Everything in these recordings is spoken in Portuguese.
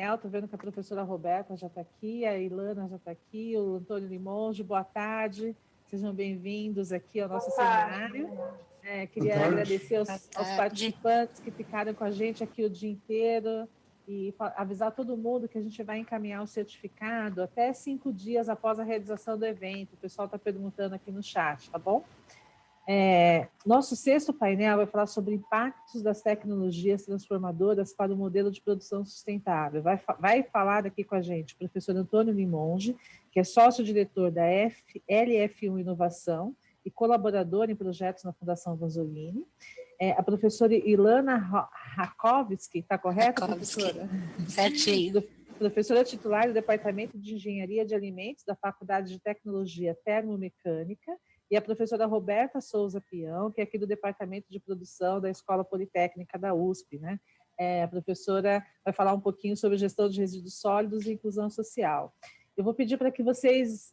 painel. Estou vendo que a professora Roberta já está aqui, a Ilana já está aqui, o Antônio Limonge, boa tarde. Sejam bem-vindos aqui ao nosso seminário. Queria agradecer aos participantes que ficaram com a gente aqui o dia inteiro e avisar todo mundo que a gente vai encaminhar o certificado até 5 dias após a realização do evento. O pessoal está perguntando aqui no chat, tá bom? Nosso sexto painel vai falar sobre impactos das tecnologias transformadoras para o modelo de produção sustentável. Vai falar aqui com a gente o professor Antônio Limonge, que é sócio-diretor da LF1 Inovação e colaborador em projetos na Fundação Vanzolini. A professora Ilana Rakovski, está correto, professora? Certinho. Professora titular do Departamento de Engenharia de Alimentos da Faculdade de Tecnologia Termomecânica, e a professora Roberta Souza Peão, que é aqui do Departamento de Produção da Escola Politécnica da USP, né? A professora vai falar um pouquinho sobre gestão de resíduos sólidos e inclusão social. Eu vou pedir para que vocês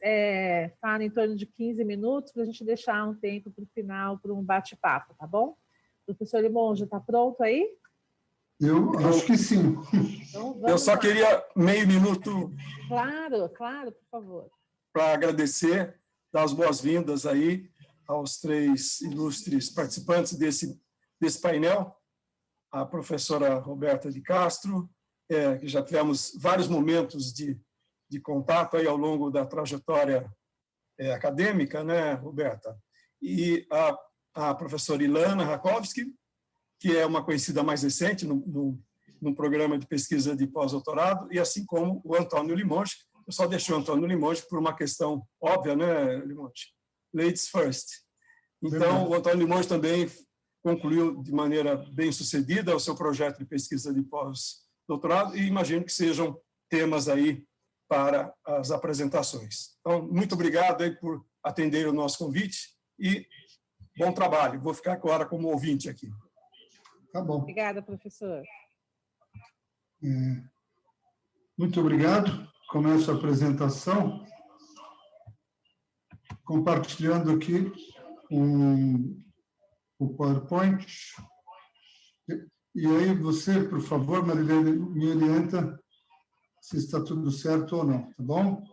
falem em torno de 15 minutos, para a gente deixar um tempo para o final, para um bate-papo, tá bom? Professor Limonge, está pronto aí? Eu acho que sim. Então, eu só queria meio minuto. Claro, por favor. Para agradecer, dar as boas-vindas aí aos 3 ilustres participantes desse painel, a professora Roberta de Castro, que já tivemos vários momentos de contato aí ao longo da trajetória acadêmica, né, Roberta? E a professora Ilana Rakovski, que é uma conhecida mais recente no programa de pesquisa de pós-doutorado, e assim como o Antônio Limonge. Eu só deixei o Antônio Limonge por uma questão óbvia, né, Limonge? Ladies first. Então, o Antônio Limonge também concluiu de maneira bem-sucedida o seu projeto de pesquisa de pós-doutorado e imagino que sejam temas aí para as apresentações. Então, muito obrigado aí por atender o nosso convite e bom trabalho. Vou ficar agora como ouvinte aqui. Tá bom. Obrigada, professor. Muito obrigado. Começo a apresentação compartilhando aqui o PowerPoint. E aí você, por favor, Marilene, me orienta se está tudo certo ou não, tá bom?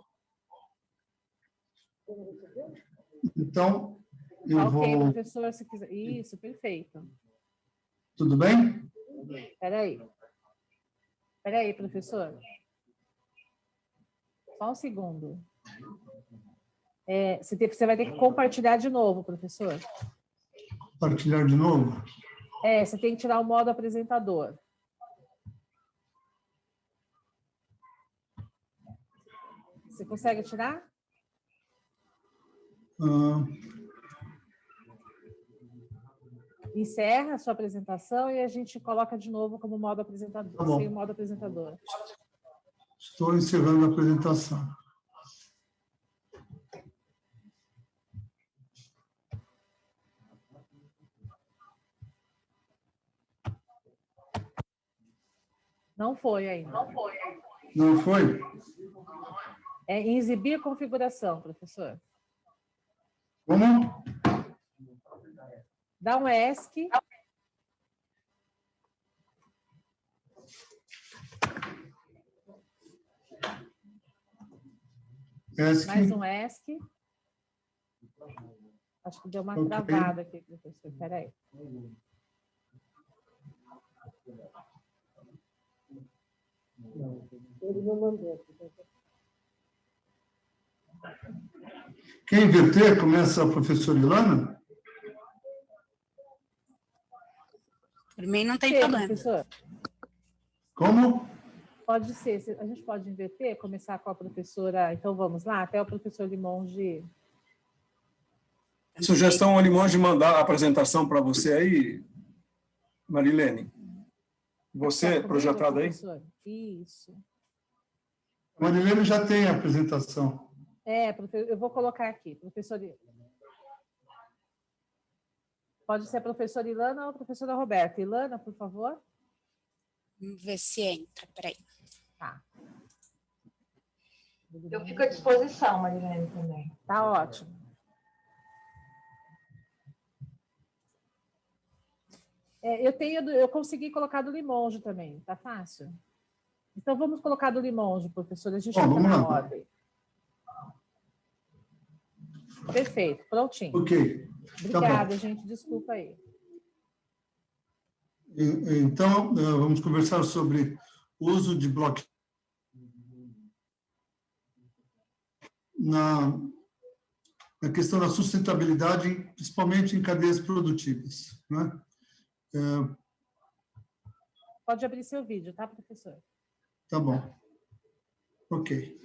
Então, eu vou... Ok, professor, se quiser. Isso, perfeito. Tudo bem? Espera aí, professor. Só um segundo. Você vai ter que compartilhar de novo, professor. Compartilhar de novo? Você tem que tirar o modo apresentador. Você consegue tirar? Encerra a sua apresentação e a gente coloca de novo como modo apresentador, tá bom. sem o modo apresentador. Estou encerrando a apresentação. Não foi ainda. Não foi? Em exibir configuração, professor. Como? Dá um ESC. Mais um ESC. Acho que deu uma travada aqui, professor. Espera aí. Ele não mandou. Quem inverter, começa a professora Ilana? Por mim não tem problema. Professor. Como? Pode ser. A gente pode inverter, começar com a professora. Então, vamos lá, até o professor Limonge. Sugestão ao Limonge mandar a apresentação para você aí, Marilene. Você, projetado aí? Isso. A Marilene já tem a apresentação. Eu vou colocar aqui, professor. Pode ser a professora Ilana ou a professora Roberta. Ilana, por favor. Vamos ver se entra, peraí. Tá. Eu fico à disposição, Marilene, também. Tá ótimo. Eu consegui colocar do Limonge também, tá fácil? Então, vamos colocar do Limonge, professor, a gente Bom, está vamos na lá. ordem. Perfeito, prontinho. Ok. Obrigada, Tá gente, desculpa aí. Então, vamos conversar sobre o uso de blockchain na questão da sustentabilidade, principalmente em cadeias produtivas, né? Pode abrir seu vídeo, tá, professor? Tá bom. Ok.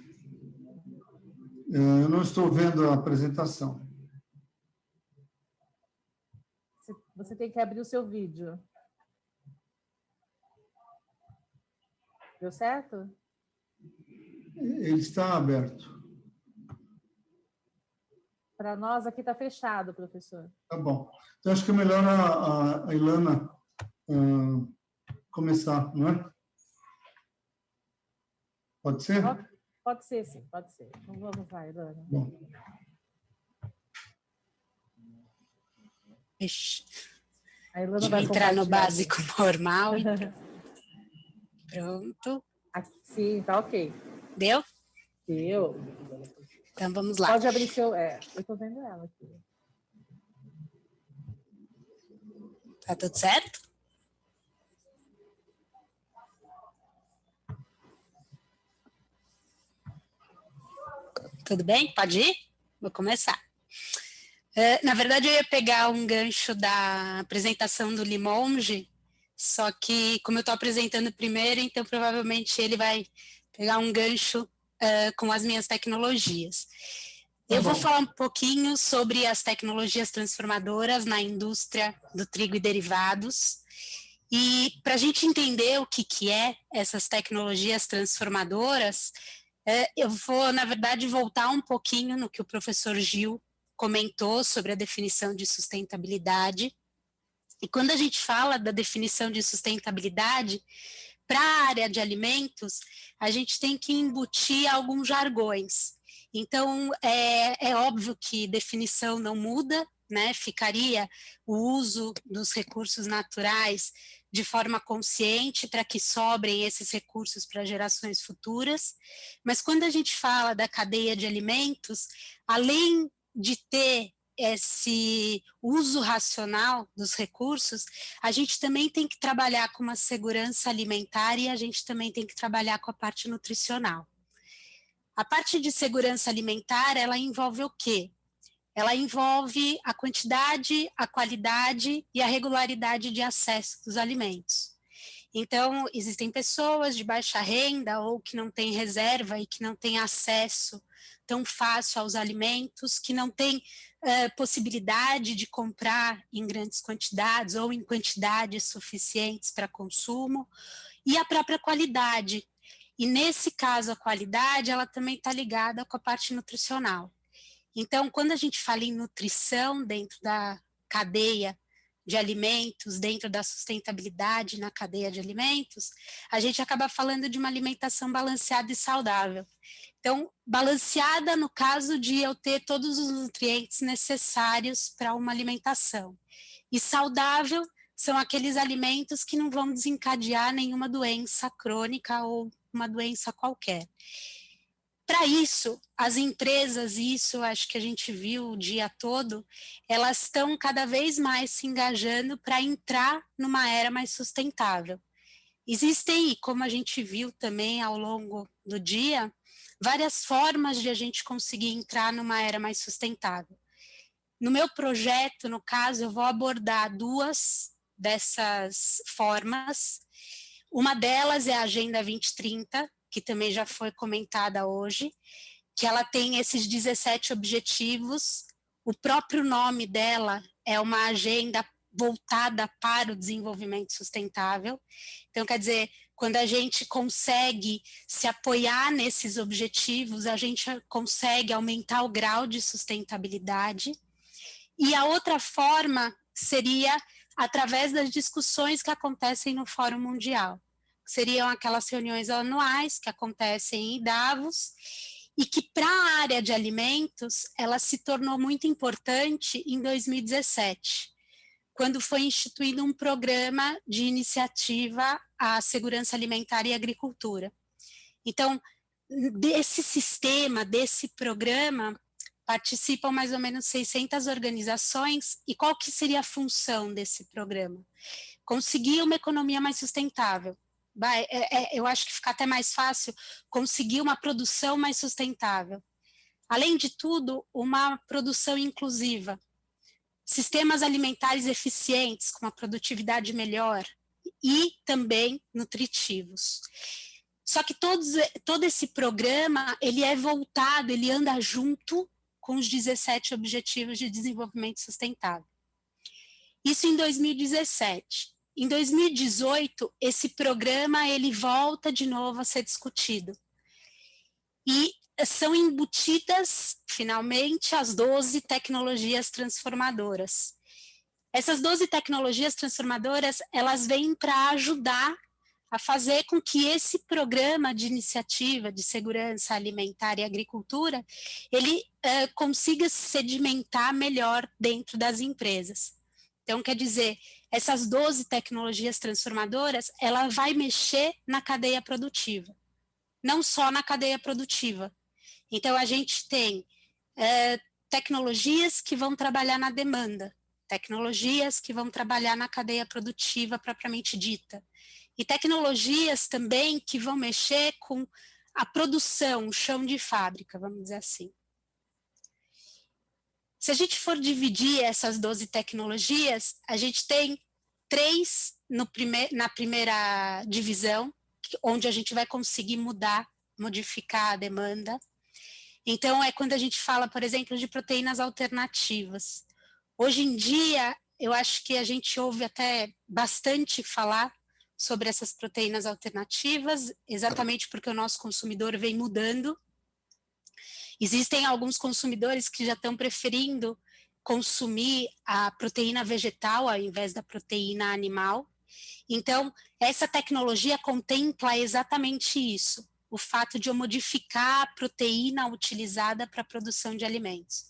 Eu não estou vendo a apresentação. Você tem que abrir o seu vídeo. Deu certo? Ele está aberto. Para nós aqui está fechado, professor. Tá bom. Então, acho que é melhor a Ilana começar, não é? Pode ser? Pode ser, sim, pode ser. Então, vamos lá, Ilana. Bom. Ixi. A Ilana vai Entrar no compartilhar. básico normal e pronto. Aqui, sim, tá ok. Deu? Deu. Então vamos lá. Pode abrir seu... eu estou vendo ela aqui. Tá tudo certo? Tudo bem? Pode ir? Vou começar. Na verdade, eu ia pegar um gancho da apresentação do Limonge, só que, como eu estou apresentando primeiro, então provavelmente ele vai pegar um gancho com as minhas tecnologias. Eu vou falar um pouquinho sobre as tecnologias transformadoras na indústria do trigo e derivados. E para a gente entender o que é essas tecnologias transformadoras, eu vou, na verdade, voltar um pouquinho no que o professor Gil comentou sobre a definição de sustentabilidade. E quando a gente fala da definição de sustentabilidade, para a área de alimentos, a gente tem que embutir alguns jargões. Então, é óbvio que definição não muda, né? Ficaria o uso dos recursos naturais de forma consciente para que sobrem esses recursos para gerações futuras. Mas quando a gente fala da cadeia de alimentos, além de ter esse uso racional dos recursos, a gente também tem que trabalhar com uma segurança alimentar e a gente também tem que trabalhar com a parte nutricional. A parte de segurança alimentar, ela envolve o quê? Ela envolve a quantidade, a qualidade e a regularidade de acesso dos alimentos. Então, existem pessoas de baixa renda ou que não têm reserva e que não têm acesso tão fácil aos alimentos, que não têm possibilidade de comprar em grandes quantidades ou em quantidades suficientes para consumo, e a própria qualidade. E nesse caso, a qualidade, ela também está ligada com a parte nutricional. Então, quando a gente fala em nutrição dentro da cadeia de alimentos, dentro da sustentabilidade na cadeia de alimentos, a gente acaba falando de uma alimentação balanceada e saudável. Então, balanceada no caso de eu ter todos os nutrientes necessários para uma alimentação. E saudável são aqueles alimentos que não vão desencadear nenhuma doença crônica ou uma doença qualquer. Para isso, as empresas, e isso acho que a gente viu o dia todo, elas estão cada vez mais se engajando para entrar numa era mais sustentável. Existem, como a gente viu também ao longo do dia, várias formas de a gente conseguir entrar numa era mais sustentável. No meu projeto, no caso, eu vou abordar duas dessas formas. Uma delas é a Agenda 2030, que também já foi comentada hoje, que ela tem esses 17 objetivos. O próprio nome dela é uma agenda voltada para o desenvolvimento sustentável. Então, quer dizer, quando a gente consegue se apoiar nesses objetivos, a gente consegue aumentar o grau de sustentabilidade. E a outra forma seria através das discussões que acontecem no Fórum Mundial. Seriam aquelas reuniões anuais que acontecem em Davos e que para a área de alimentos ela se tornou muito importante em 2017. quando foi instituído um programa de iniciativa à segurança alimentar e agricultura. Então, desse sistema, desse programa, participam mais ou menos 600 organizações, e qual que seria a função desse programa? Conseguir uma economia mais sustentável. Eu acho que fica até mais fácil conseguir uma produção mais sustentável. Além de tudo, uma produção inclusiva. Sistemas alimentares eficientes, com uma produtividade melhor e também nutritivos. Só que todo esse programa, ele é voltado, ele anda junto com os 17 Objetivos de Desenvolvimento Sustentável. Isso em 2017. Em 2018, esse programa ele volta de novo a ser discutido. E são embutidas, finalmente, as 12 tecnologias transformadoras. Essas 12 tecnologias transformadoras, elas vêm para ajudar a fazer com que esse programa de iniciativa de segurança alimentar e agricultura, ele consiga sedimentar melhor dentro das empresas. Então, quer dizer, essas 12 tecnologias transformadoras, ela vai mexer na cadeia produtiva, não só na cadeia produtiva. Então, a gente tem tecnologias que vão trabalhar na demanda, tecnologias que vão trabalhar na cadeia produtiva propriamente dita, e tecnologias também que vão mexer com a produção, o chão de fábrica, vamos dizer assim. Se a gente for dividir essas 12 tecnologias, a gente tem 3 na primeira divisão, onde a gente vai conseguir modificar a demanda. Então, é quando a gente fala, por exemplo, de proteínas alternativas. Hoje em dia, eu acho que a gente ouve até bastante falar sobre essas proteínas alternativas, exatamente porque o nosso consumidor vem mudando. Existem alguns consumidores que já estão preferindo consumir a proteína vegetal ao invés da proteína animal. Então, essa tecnologia contempla exatamente isso, o fato de eu modificar a proteína utilizada para a produção de alimentos.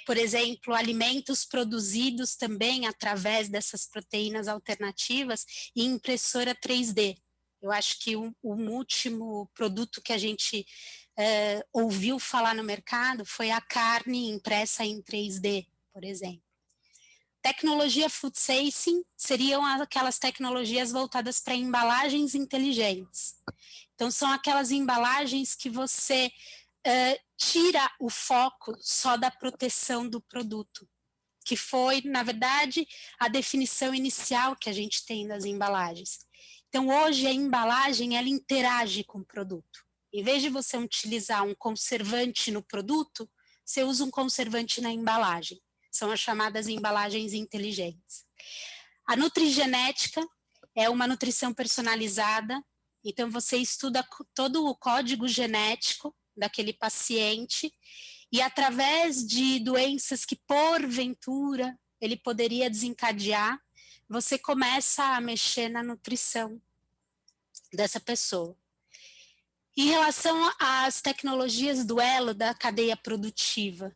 Por exemplo, alimentos produzidos também através dessas proteínas alternativas em impressora 3D. Eu acho que um último produto que a gente ouviu falar no mercado foi a carne impressa em 3D, por exemplo. Tecnologia food sensing seriam aquelas tecnologias voltadas para embalagens inteligentes. Então, são aquelas embalagens que você tira o foco só da proteção do produto, que foi, na verdade, a definição inicial que a gente tem das embalagens. Então, hoje, a embalagem, ela interage com o produto. Em vez de você utilizar um conservante no produto, você usa um conservante na embalagem. São as chamadas embalagens inteligentes. A nutrigenética é uma nutrição personalizada, então você estuda todo o código genético daquele paciente e através de doenças que porventura ele poderia desencadear, você começa a mexer na nutrição dessa pessoa. Em relação às tecnologias do elo da cadeia produtiva,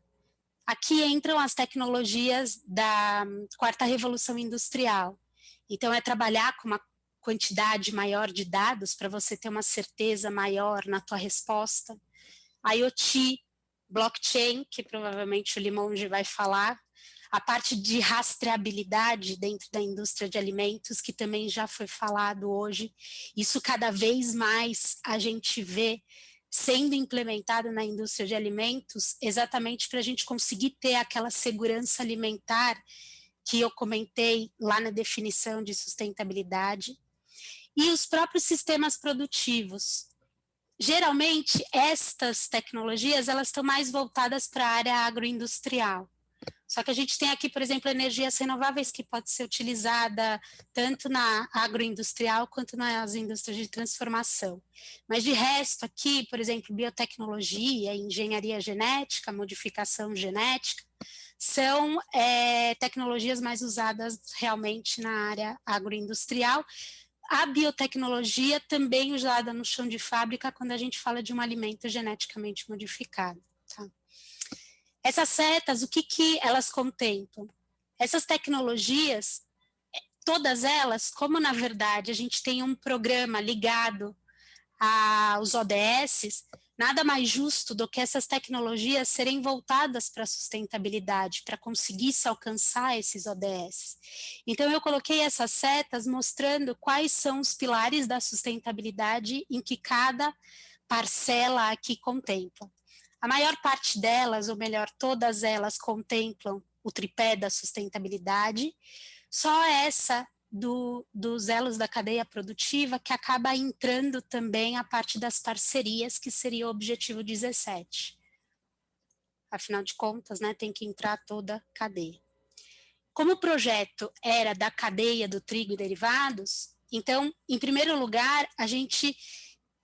aqui entram as tecnologias da 4ª Revolução Industrial. Então, é trabalhar com uma quantidade maior de dados para você ter uma certeza maior na tua resposta. IoT, blockchain, que provavelmente o Limonge vai falar, a parte de rastreabilidade dentro da indústria de alimentos, que também já foi falado hoje. Isso cada vez mais a gente vê sendo implementado na indústria de alimentos, exatamente para a gente conseguir ter aquela segurança alimentar que eu comentei lá na definição de sustentabilidade. E os próprios sistemas produtivos. Geralmente, estas tecnologias, elas estão mais voltadas para a área agroindustrial. Só que a gente tem aqui, por exemplo, energias renováveis que pode ser utilizada tanto na agroindustrial quanto nas indústrias de transformação. Mas de resto aqui, por exemplo, biotecnologia, engenharia genética, modificação genética, são tecnologias mais usadas realmente na área agroindustrial. A biotecnologia também usada no chão de fábrica quando a gente fala de um alimento geneticamente modificado. Tá? Essas setas, o que elas contemplam? Essas tecnologias, todas elas, como na verdade a gente tem um programa ligado aos ODSs, nada mais justo do que essas tecnologias serem voltadas para a sustentabilidade, para conseguir se alcançar esses ODS. Então, eu coloquei essas setas mostrando quais são os pilares da sustentabilidade em que cada parcela aqui contempla. A maior parte delas, ou melhor, todas elas contemplam o tripé da sustentabilidade, só essa dos elos da cadeia produtiva que acaba entrando também a parte das parcerias, que seria o objetivo 17. Afinal de contas, né, tem que entrar toda a cadeia. Como o projeto era da cadeia do trigo e derivados, então, em primeiro lugar, a gente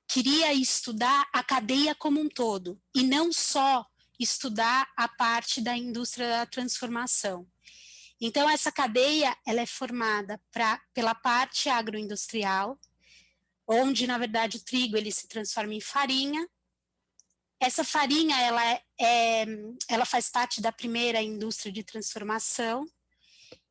queria estudar a cadeia como um todo, e não só estudar a parte da indústria da transformação. Então, essa cadeia ela é formada pela parte agroindustrial, onde, na verdade, o trigo ele se transforma em farinha. Essa farinha ela faz parte da primeira indústria de transformação.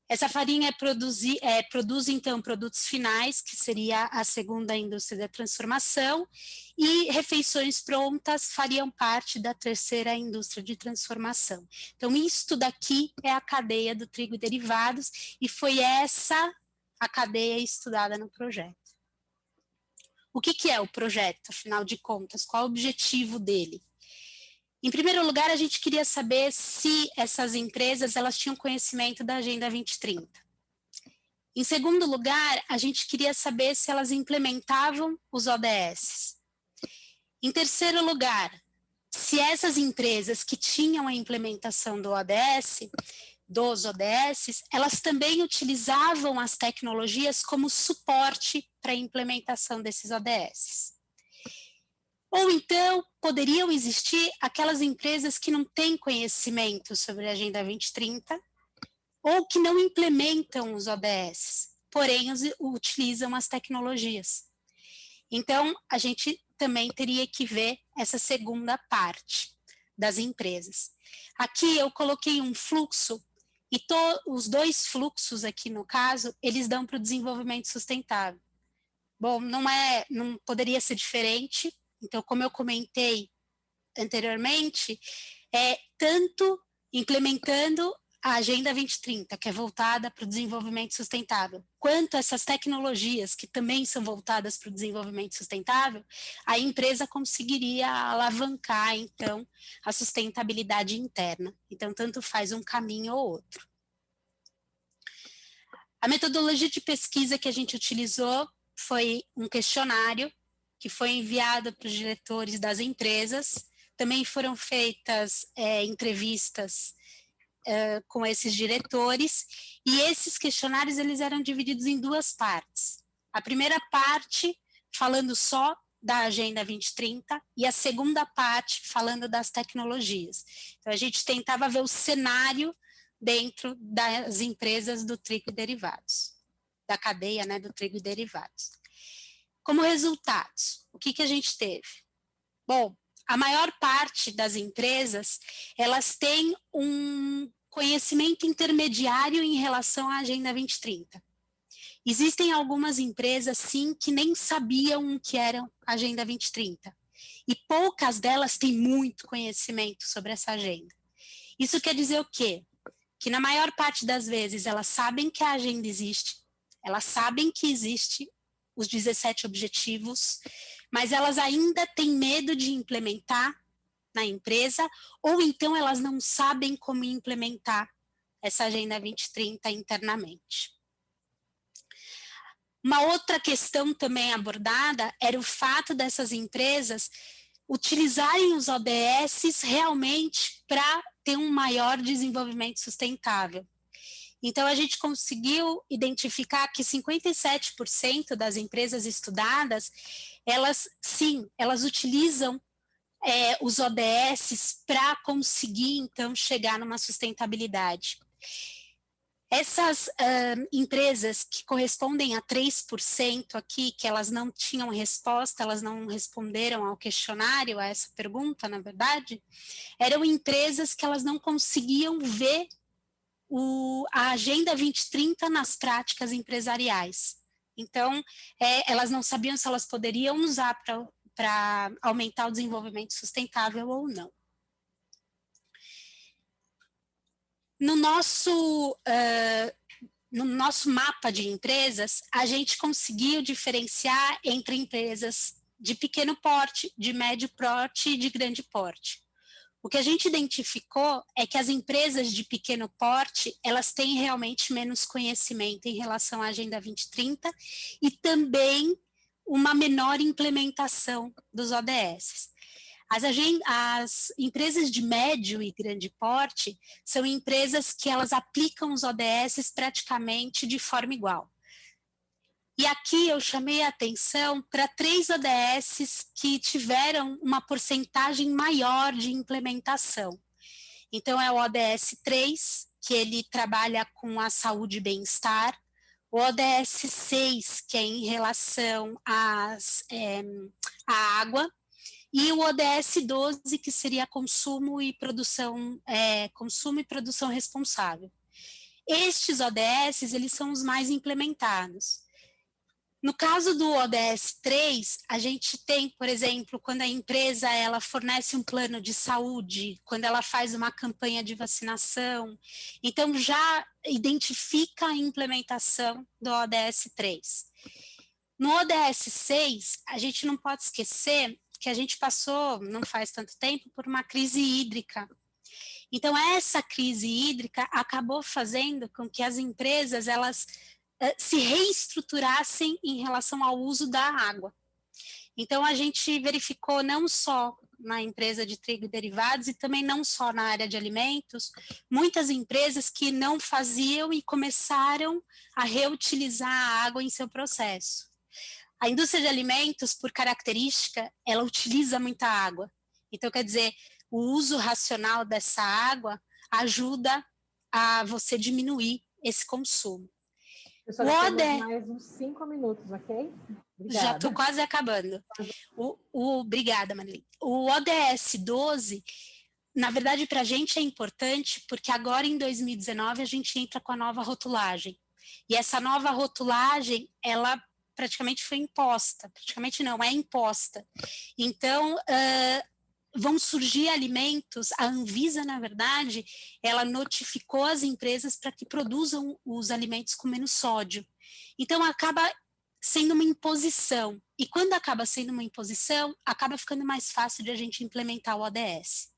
Essa farinha produz, então, produtos finais, que seria a segunda indústria da transformação, e refeições prontas fariam parte da terceira indústria de transformação. Então, isto daqui é a cadeia do trigo e derivados, e foi essa a cadeia estudada no projeto. O que é o projeto, afinal de contas? Qual é o objetivo dele? Em primeiro lugar, a gente queria saber se essas empresas elas tinham conhecimento da Agenda 2030. Em segundo lugar, a gente queria saber se elas implementavam os ODS. Em terceiro lugar, se essas empresas que tinham a implementação dos ODS, elas também utilizavam as tecnologias como suporte para a implementação desses ODS. Ou então, poderiam existir aquelas empresas que não têm conhecimento sobre a Agenda 2030 ou que não implementam os ODS, porém utilizam as tecnologias. Então, a gente também teria que ver essa segunda parte das empresas. Aqui eu coloquei um fluxo e os dois fluxos aqui no caso, eles dão para o desenvolvimento sustentável. Bom, não poderia ser diferente. Então, como eu comentei anteriormente, tanto implementando a Agenda 2030, que é voltada para o desenvolvimento sustentável, quanto essas tecnologias que também são voltadas para o desenvolvimento sustentável, a empresa conseguiria alavancar, então, a sustentabilidade interna. Então, tanto faz um caminho ou outro. A metodologia de pesquisa que a gente utilizou foi um questionário que foi enviado para os diretores das empresas. Também foram feitas entrevistas com esses diretores, e esses questionários eles eram divididos em duas partes. A primeira parte falando só da Agenda 2030 e a segunda parte falando das tecnologias. Então, a gente tentava ver o cenário dentro das empresas do trigo e derivados, da cadeia, né, do trigo e derivados. Como resultados, o que a gente teve? Bom, a maior parte das empresas, elas têm um conhecimento intermediário em relação à Agenda 2030. Existem algumas empresas, sim, que nem sabiam o que era a Agenda 2030. E poucas delas têm muito conhecimento sobre essa agenda. Isso quer dizer o quê? Que na maior parte das vezes elas sabem que a agenda existe, elas sabem que existe os 17 objetivos, mas elas ainda têm medo de implementar na empresa, ou então elas não sabem como implementar essa Agenda 2030 internamente. Uma outra questão também abordada era o fato dessas empresas utilizarem os ODS realmente para ter um maior desenvolvimento sustentável. Então, a gente conseguiu identificar que 57% das empresas estudadas, elas utilizam os ODS para conseguir, então, chegar numa sustentabilidade. Essas empresas que correspondem a 3% aqui, que elas não tinham resposta, elas não responderam ao questionário, a essa pergunta, na verdade, eram empresas que elas não conseguiam ver a Agenda 2030 nas práticas empresariais. Então, elas não sabiam se elas poderiam usar para aumentar o desenvolvimento sustentável ou não. No nosso mapa de empresas, a gente conseguiu diferenciar entre empresas de pequeno porte, de médio porte e de grande porte. O que a gente identificou é que as empresas de pequeno porte, elas têm realmente menos conhecimento em relação à Agenda 2030 e também uma menor implementação dos ODS. As empresas de médio e grande porte são empresas que elas aplicam os ODS praticamente de forma igual. E aqui eu chamei a atenção para 3 ODS que tiveram uma porcentagem maior de implementação. Então, é o ODS 3, que ele trabalha com a saúde e bem-estar, o ODS 6, que é em relação à água, e o ODS 12, que seria consumo e produção responsável. Estes ODS, eles são os mais implementados. No caso do ODS 3, a gente tem, por exemplo, quando a empresa ela fornece um plano de saúde, quando ela faz uma campanha de vacinação, então já identifica a implementação do ODS 3. No ODS 6, a gente não pode esquecer que a gente passou, não faz tanto tempo, por uma crise hídrica. Então, essa crise hídrica acabou fazendo com que as empresas, elas se reestruturassem em relação ao uso da água. Então, a gente verificou não só na empresa de trigo e derivados e também não só na área de alimentos, muitas empresas que não faziam e começaram a reutilizar a água em seu processo. A indústria de alimentos, por característica, ela utiliza muita água. Então, quer dizer, o uso racional dessa água ajuda a você diminuir esse consumo. Pessoal, temos mais uns 5 minutos, ok? Obrigada. Já estou quase acabando. Obrigada, Marilene. O ODS 12, na verdade, para a gente é importante, porque agora em 2019 a gente entra com a nova rotulagem. E essa nova rotulagem, ela praticamente foi imposta. Praticamente não, é imposta. Então, vão surgir alimentos, a Anvisa, na verdade, ela notificou as empresas para que produzam os alimentos com menos sódio. Então, acaba sendo uma imposição. E quando acaba sendo uma imposição, acaba ficando mais fácil de a gente implementar o ODS.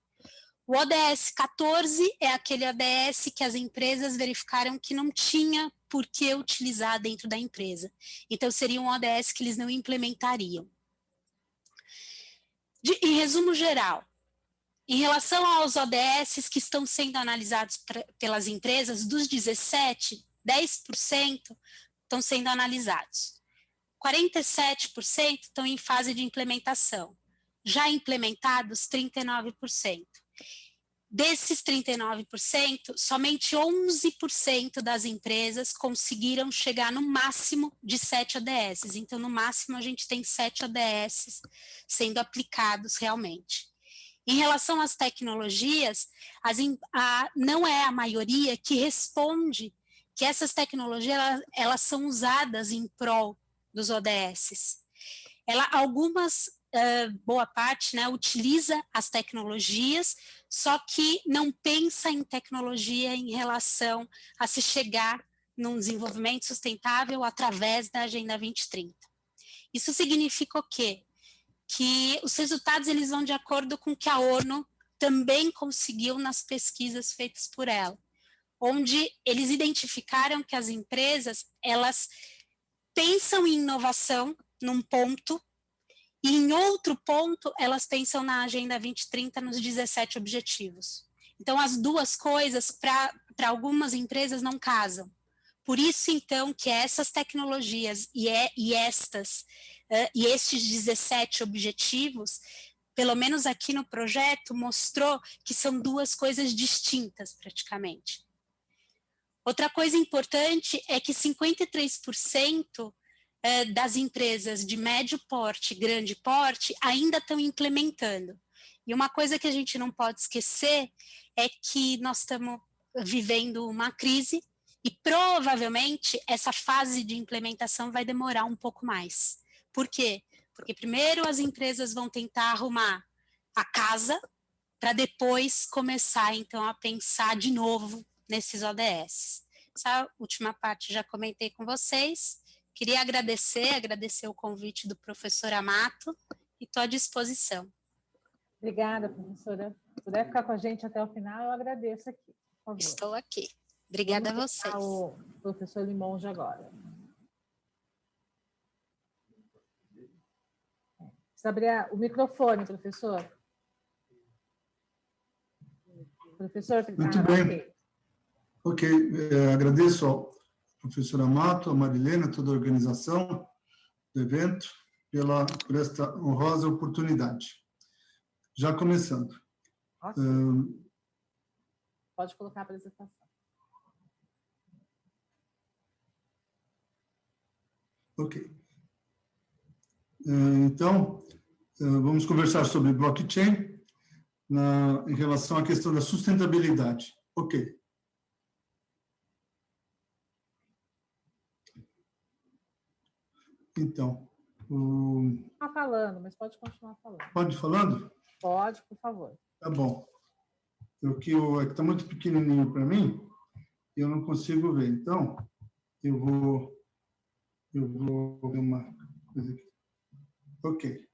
O ODS 14 é aquele ODS que as empresas verificaram que não tinha por que utilizar dentro da empresa. Então, seria um ODS que eles não implementariam. Em resumo geral, em relação aos ODS que estão sendo analisados pelas empresas, dos 17, 10% estão sendo analisados. 47% estão em fase de implementação. Já implementados, 39%. Desses 39%, somente 11% das empresas conseguiram chegar no máximo de 7 ODS. Então, no máximo, a gente tem 7 ODS sendo aplicados realmente. Em relação às tecnologias, não é a maioria que responde que essas tecnologias elas são usadas em prol dos ODS. Boa parte, né, utiliza as tecnologias, só que não pensa em tecnologia em relação a se chegar num desenvolvimento sustentável através da Agenda 2030. Isso significa o quê? Que os resultados eles vão de acordo com o que a ONU também conseguiu nas pesquisas feitas por ela, onde eles identificaram que as empresas, elas pensam em inovação num ponto, e em outro ponto, elas pensam na Agenda 2030 nos 17 objetivos. Então, as duas coisas, para algumas empresas, não casam. Por isso, então, que essas tecnologias e estes 17 objetivos, pelo menos aqui no projeto, mostrou que são duas coisas distintas, praticamente. Outra coisa importante é que 53% das empresas de médio porte e grande porte ainda estão implementando. E uma coisa que a gente não pode esquecer é que nós estamos vivendo uma crise e provavelmente essa fase de implementação vai demorar um pouco mais. Por quê? Porque primeiro as empresas vão tentar arrumar a casa para depois começar, então, a pensar de novo nesses ODS. Essa última parte já comentei com vocês. Queria agradecer o convite do professor Amato e estou à disposição. Obrigada, professora. Se puder ficar com a gente até o final, eu agradeço aqui, por favor. Estou aqui. Obrigada a vocês. O professor Limonge agora. Precisa abrir o microfone, professor. Professor, muito bem. Ok, agradeço ao professor Amato, a Marilena, toda a organização do evento, por esta honrosa oportunidade. Já começando. Okay. Pode colocar a apresentação. Ok. Então, vamos conversar sobre blockchain em relação à questão da sustentabilidade. Ok. Então, Está falando, mas pode continuar falando. Pode ir falando? Pode, por favor. Tá bom. É que está muito pequenininho para mim, eu não consigo ver. Então, eu vou ver uma coisa aqui. Ok.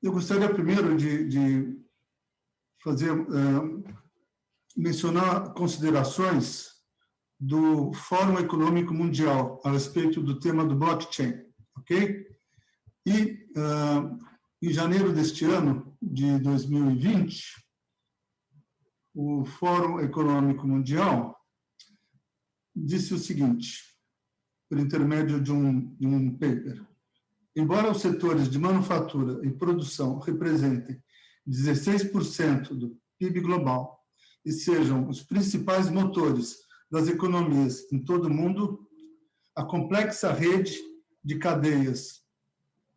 Eu gostaria primeiro de mencionar considerações do Fórum Econômico Mundial a respeito do tema do blockchain, ok? E, em janeiro deste ano, de 2020, o Fórum Econômico Mundial disse o seguinte, por intermédio de um paper: embora os setores de manufatura e produção representem 16% do PIB global e sejam os principais motores das economias em todo o mundo, a complexa rede de cadeias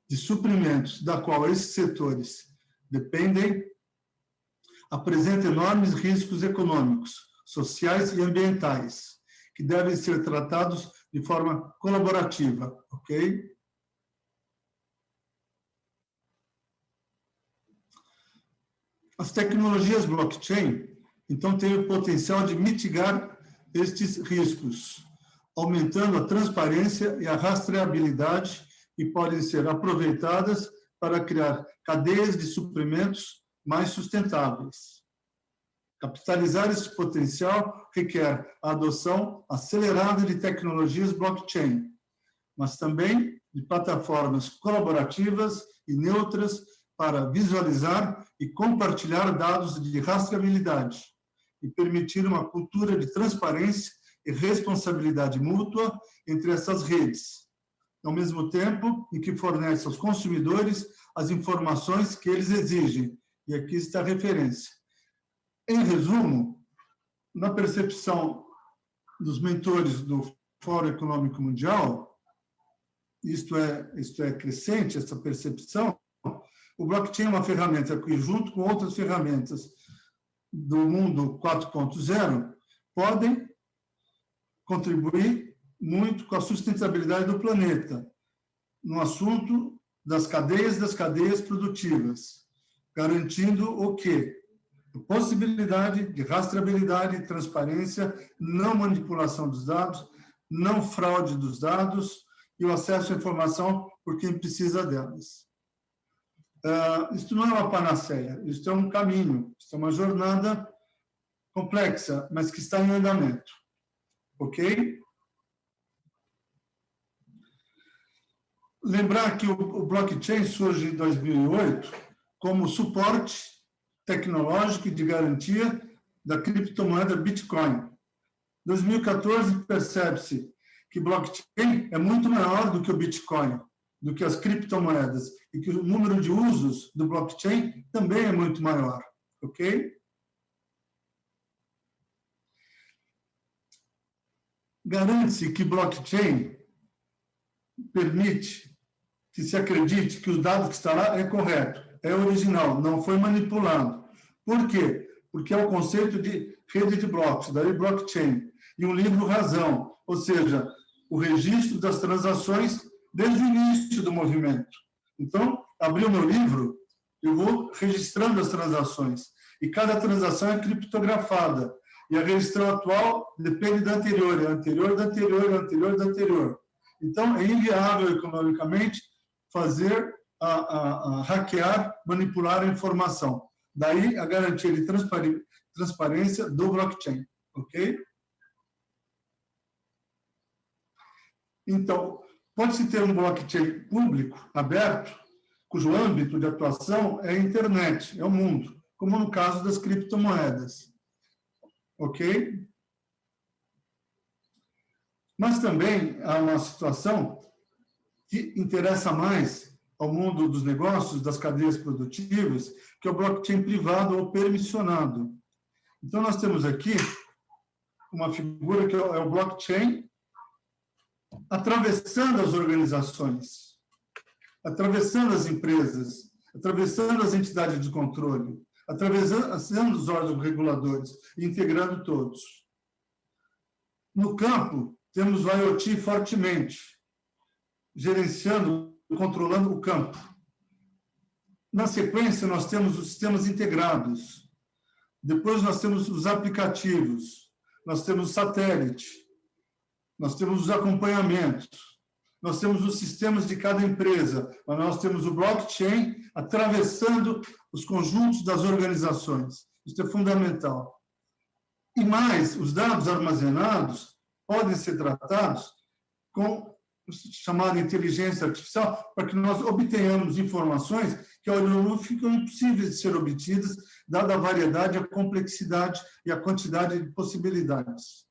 de suprimentos da qual esses setores dependem apresenta enormes riscos econômicos, sociais e ambientais, que devem ser tratados de forma colaborativa, ok? As tecnologias blockchain, então, têm o potencial de mitigar estes riscos, aumentando a transparência e a rastreabilidade, e podem ser aproveitadas para criar cadeias de suprimentos mais sustentáveis. Capitalizar esse potencial requer a adoção acelerada de tecnologias blockchain, mas também de plataformas colaborativas e neutras para visualizar e compartilhar dados de rastreabilidade e permitir uma cultura de transparência e responsabilidade mútua entre essas redes, ao mesmo tempo em que fornece aos consumidores as informações que eles exigem. E aqui está a referência. Em resumo, na percepção dos mentores do Fórum Econômico Mundial, isto é crescente, essa percepção, o blockchain é uma ferramenta que, junto com outras ferramentas do mundo 4.0, podem contribuir muito com a sustentabilidade do planeta, no assunto das cadeias produtivas, garantindo o quê? A possibilidade de rastreabilidade e transparência, não manipulação dos dados, não fraude dos dados e o acesso à informação por quem precisa delas. Isto não é uma panaceia, isto é um caminho, isto é uma jornada complexa, mas que está em andamento. Ok? Lembrar que o blockchain surge em 2008 como suporte tecnológico e de garantia da criptomoeda Bitcoin. Em 2014, percebe-se que blockchain é muito maior do que o Bitcoin, do que as criptomoedas, e que o número de usos do blockchain também é muito maior, ok? Garante-se que blockchain permite que se acredite que o dado que está lá é correto, é original, não foi manipulado, Por quê? Porque é o conceito de rede de blocos, daí blockchain, e um livro razão, ou seja, o registro das transações desde o início do movimento. Então, abri o meu livro, eu vou registrando as transações, e cada transação é criptografada, e a registrão atual depende da anterior, é anterior da anterior, é anterior da anterior. Então, é inviável economicamente fazer, hackear, manipular a informação. Daí a garantia de transparência do blockchain, ok? Então, pode-se ter um blockchain público, aberto, cujo âmbito de atuação é a internet, é o mundo, como no caso das criptomoedas, ok? Mas também há uma situação que interessa mais ao mundo dos negócios, das cadeias produtivas, que é o blockchain privado ou permissionado. Então, nós temos aqui uma figura que é o blockchain atravessando as organizações, atravessando as empresas, atravessando as entidades de controle, atravessando os órgãos reguladores, integrando todos. No campo, temos o IoT fortemente, gerenciando, controlando o campo. Na sequência, nós temos os sistemas integrados. Depois, nós temos os aplicativos. Nós temos o satélite. Nós temos os acompanhamentos. Nós temos os sistemas de cada empresa. Mas nós temos o blockchain atravessando os conjuntos das organizações. Isso é fundamental. E mais, os dados armazenados podem ser tratados com chamada inteligência artificial, para que nós obtenhamos informações que, ao longo, ficam impossíveis de ser obtidas, dada a variedade, a complexidade e a quantidade de possibilidades.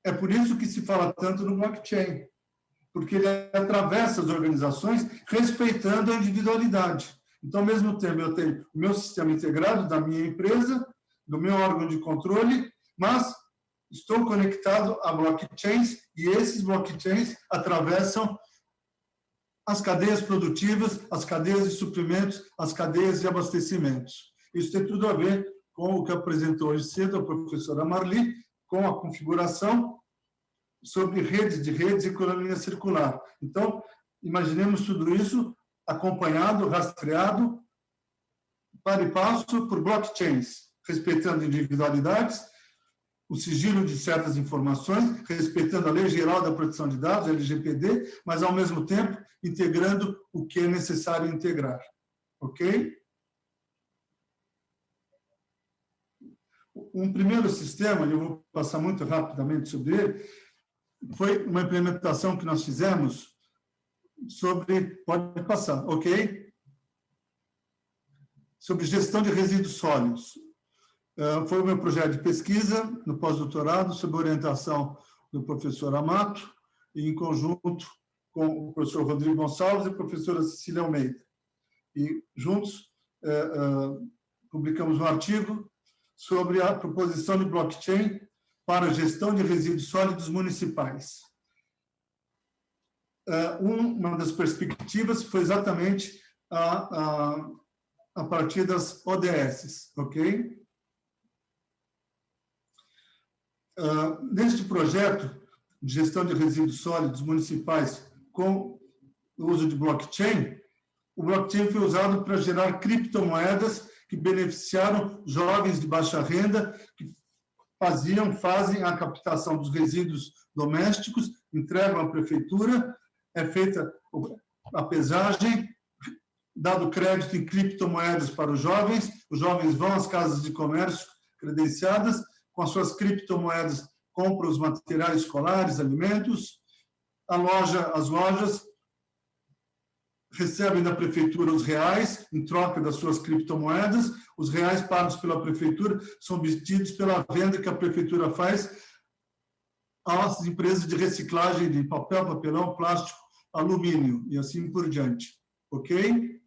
É por isso que se fala tanto no blockchain, porque ele atravessa as organizações respeitando a individualidade. Então, ao mesmo tempo, eu tenho o meu sistema integrado da minha empresa, do meu órgão de controle, mas estou conectado a blockchains e esses blockchains atravessam as cadeias produtivas, as cadeias de suprimentos, as cadeias de abastecimentos. Isso tem tudo a ver com o que apresentou hoje cedo a professora Marli, com a configuração sobre redes de redes e economia circular. Então, imaginemos tudo isso acompanhado, rastreado, para e passo por blockchains, respeitando individualidades, o sigilo de certas informações, respeitando a Lei Geral da Proteção de Dados, LGPD, mas, ao mesmo tempo, integrando o que é necessário integrar. Ok? Um primeiro sistema, eu vou passar muito rapidamente sobre ele, foi uma implementação que nós fizemos sobre... Pode passar, ok? Sobre gestão de resíduos sólidos. Foi o meu projeto de pesquisa no pós-doutorado, sob orientação do professor Amato, e em conjunto com o professor Rodrigo Gonçalves e a professora Cecília Almeida. E juntos publicamos um artigo sobre a proposição de blockchain para a gestão de resíduos sólidos municipais. Uma das perspectivas foi exatamente a partir das ODS, ok? Neste projeto de gestão de resíduos sólidos municipais com o uso de blockchain, o blockchain foi usado para gerar criptomoedas que beneficiaram jovens de baixa renda que fazem a captação dos resíduos domésticos, entregam à prefeitura, é feita a pesagem, dado crédito em criptomoedas para os jovens vão às casas de comércio credenciadas, com as suas criptomoedas compram os materiais escolares, alimentos, as lojas recebem da prefeitura os reais em troca das suas criptomoedas, os reais pagos pela prefeitura são obtidos pela venda que a prefeitura faz às empresas de reciclagem de papel, papelão, plástico, alumínio e assim por diante. Ok?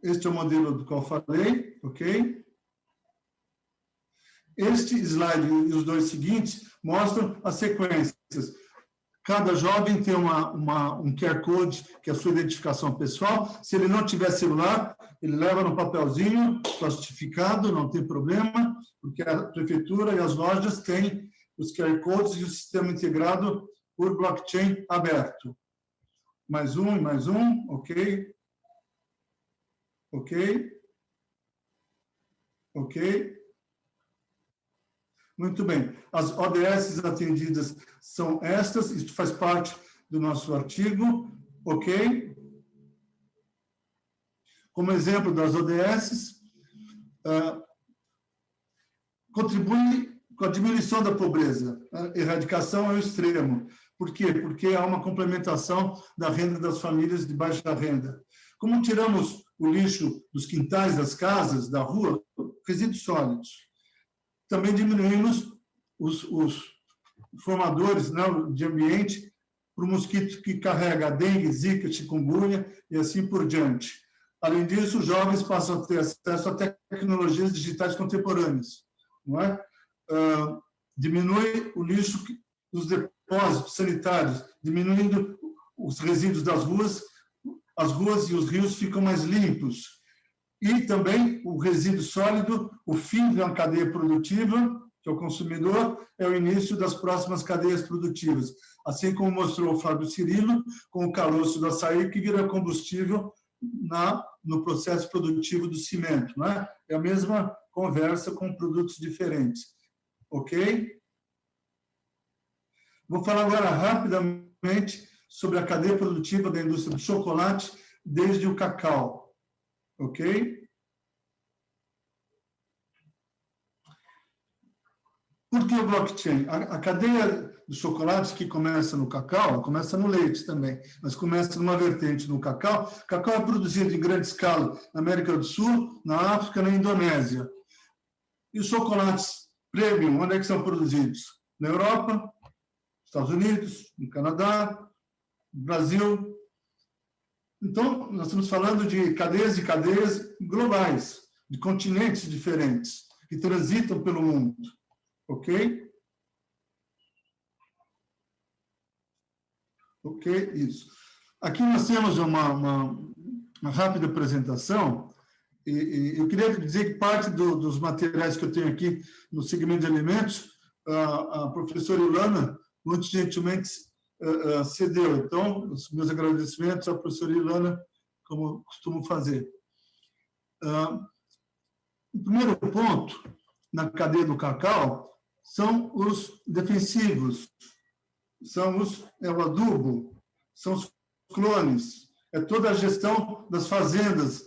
Este é o modelo do qual falei, ok? Este slide e os dois seguintes mostram as sequências. Cada jovem tem um QR Code, que é a sua identificação pessoal. Se ele não tiver celular, ele leva no papelzinho plastificado, não tem problema, porque a prefeitura e as lojas têm os QR Codes e o sistema integrado por blockchain aberto. Mais um, ok. Ok. Ok. Muito bem. As ODS atendidas são estas, isso faz parte do nosso artigo, ok? Como exemplo das ODS, contribui com a diminuição da pobreza. A erradicação é o extremo. Por quê? Porque há uma complementação da renda das famílias de baixa renda. Como tiramos o lixo dos quintais, das casas, da rua, resíduos sólidos. Também diminuímos os formadores, né, de ambiente para o mosquito que carrega a dengue, zika, chikungunya e assim por diante. Além disso, os jovens passam a ter acesso a tecnologias digitais contemporâneas. Não é? Diminui o lixo dos depósitos sanitários, diminuindo os resíduos das ruas, as ruas e os rios ficam mais limpos. E também o resíduo sólido, o fim de uma cadeia produtiva, que é o consumidor, é o início das próximas cadeias produtivas. Assim como mostrou o Fábio Cirilo, com o caroço do açaí, que vira combustível no processo produtivo do cimento. Não é? É a mesma conversa com produtos diferentes. Ok? Vou falar agora rapidamente sobre a cadeia produtiva da indústria do chocolate, desde o cacau. Ok? Por que o blockchain? A cadeia do chocolate que começa no cacau, começa no leite também, mas começa numa vertente no cacau. O cacau é produzido em grande escala na América do Sul, na África, na Indonésia. E os chocolates premium, onde é que são produzidos? Na Europa, Estados Unidos, no Canadá, no Brasil. Então, nós estamos falando de cadeias e cadeias globais, de continentes diferentes, que transitam pelo mundo. Ok? Ok, isso. Aqui nós temos uma rápida apresentação, e eu queria dizer que parte dos materiais que eu tenho aqui no segmento de alimentos, a professora Ilana, muito gentilmente, cedeu. Então, os meus agradecimentos à professora Ilana, como costumo fazer. O primeiro ponto, na cadeia do cacau, são os defensivos, é o adubo, são os clones, é toda a gestão das fazendas,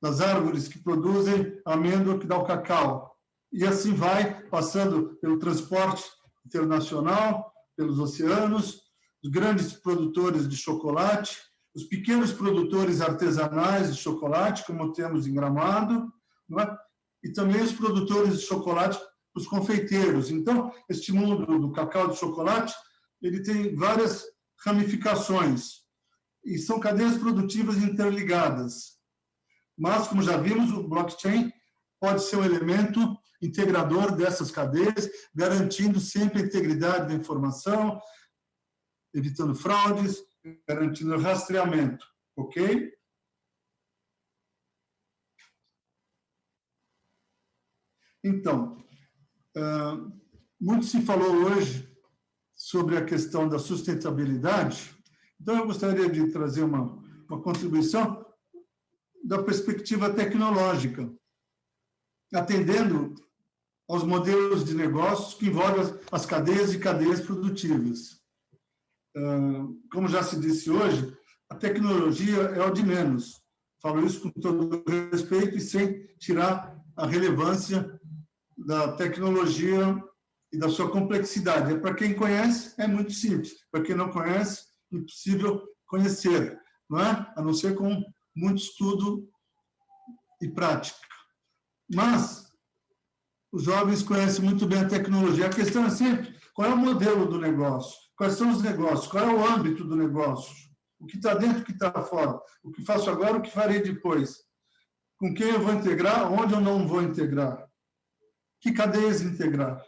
das árvores que produzem a amêndoa que dá o cacau. E assim vai, passando pelo transporte internacional, pelos oceanos, os grandes produtores de chocolate, os pequenos produtores artesanais de chocolate, como temos em Gramado, não é? E também os produtores de chocolate, os confeiteiros. Então, este mundo do cacau de chocolate, ele tem várias ramificações, e são cadeias produtivas interligadas. Mas, como já vimos, o blockchain pode ser um elemento integrador dessas cadeias, garantindo sempre a integridade da informação, evitando fraudes, garantindo rastreamento. Ok? Então, muito se falou hoje sobre a questão da sustentabilidade, então eu gostaria de trazer uma contribuição da perspectiva tecnológica, atendendo aos modelos de negócios que envolvem as cadeias e cadeias produtivas. Como já se disse hoje, a tecnologia é o de menos. Falo isso com todo respeito e sem tirar a relevância da tecnologia e da sua complexidade. Para quem conhece, é muito simples. Para quem não conhece, é impossível conhecer, não é? A não ser com muito estudo e prática. Mas os jovens conhecem muito bem a tecnologia. A questão é sempre qual é o modelo do negócio, quais são os negócios, qual é o âmbito do negócio, o que está dentro, o que está fora, o que faço agora, o que farei depois, com quem eu vou integrar, onde eu não vou integrar, que cadeias integrar.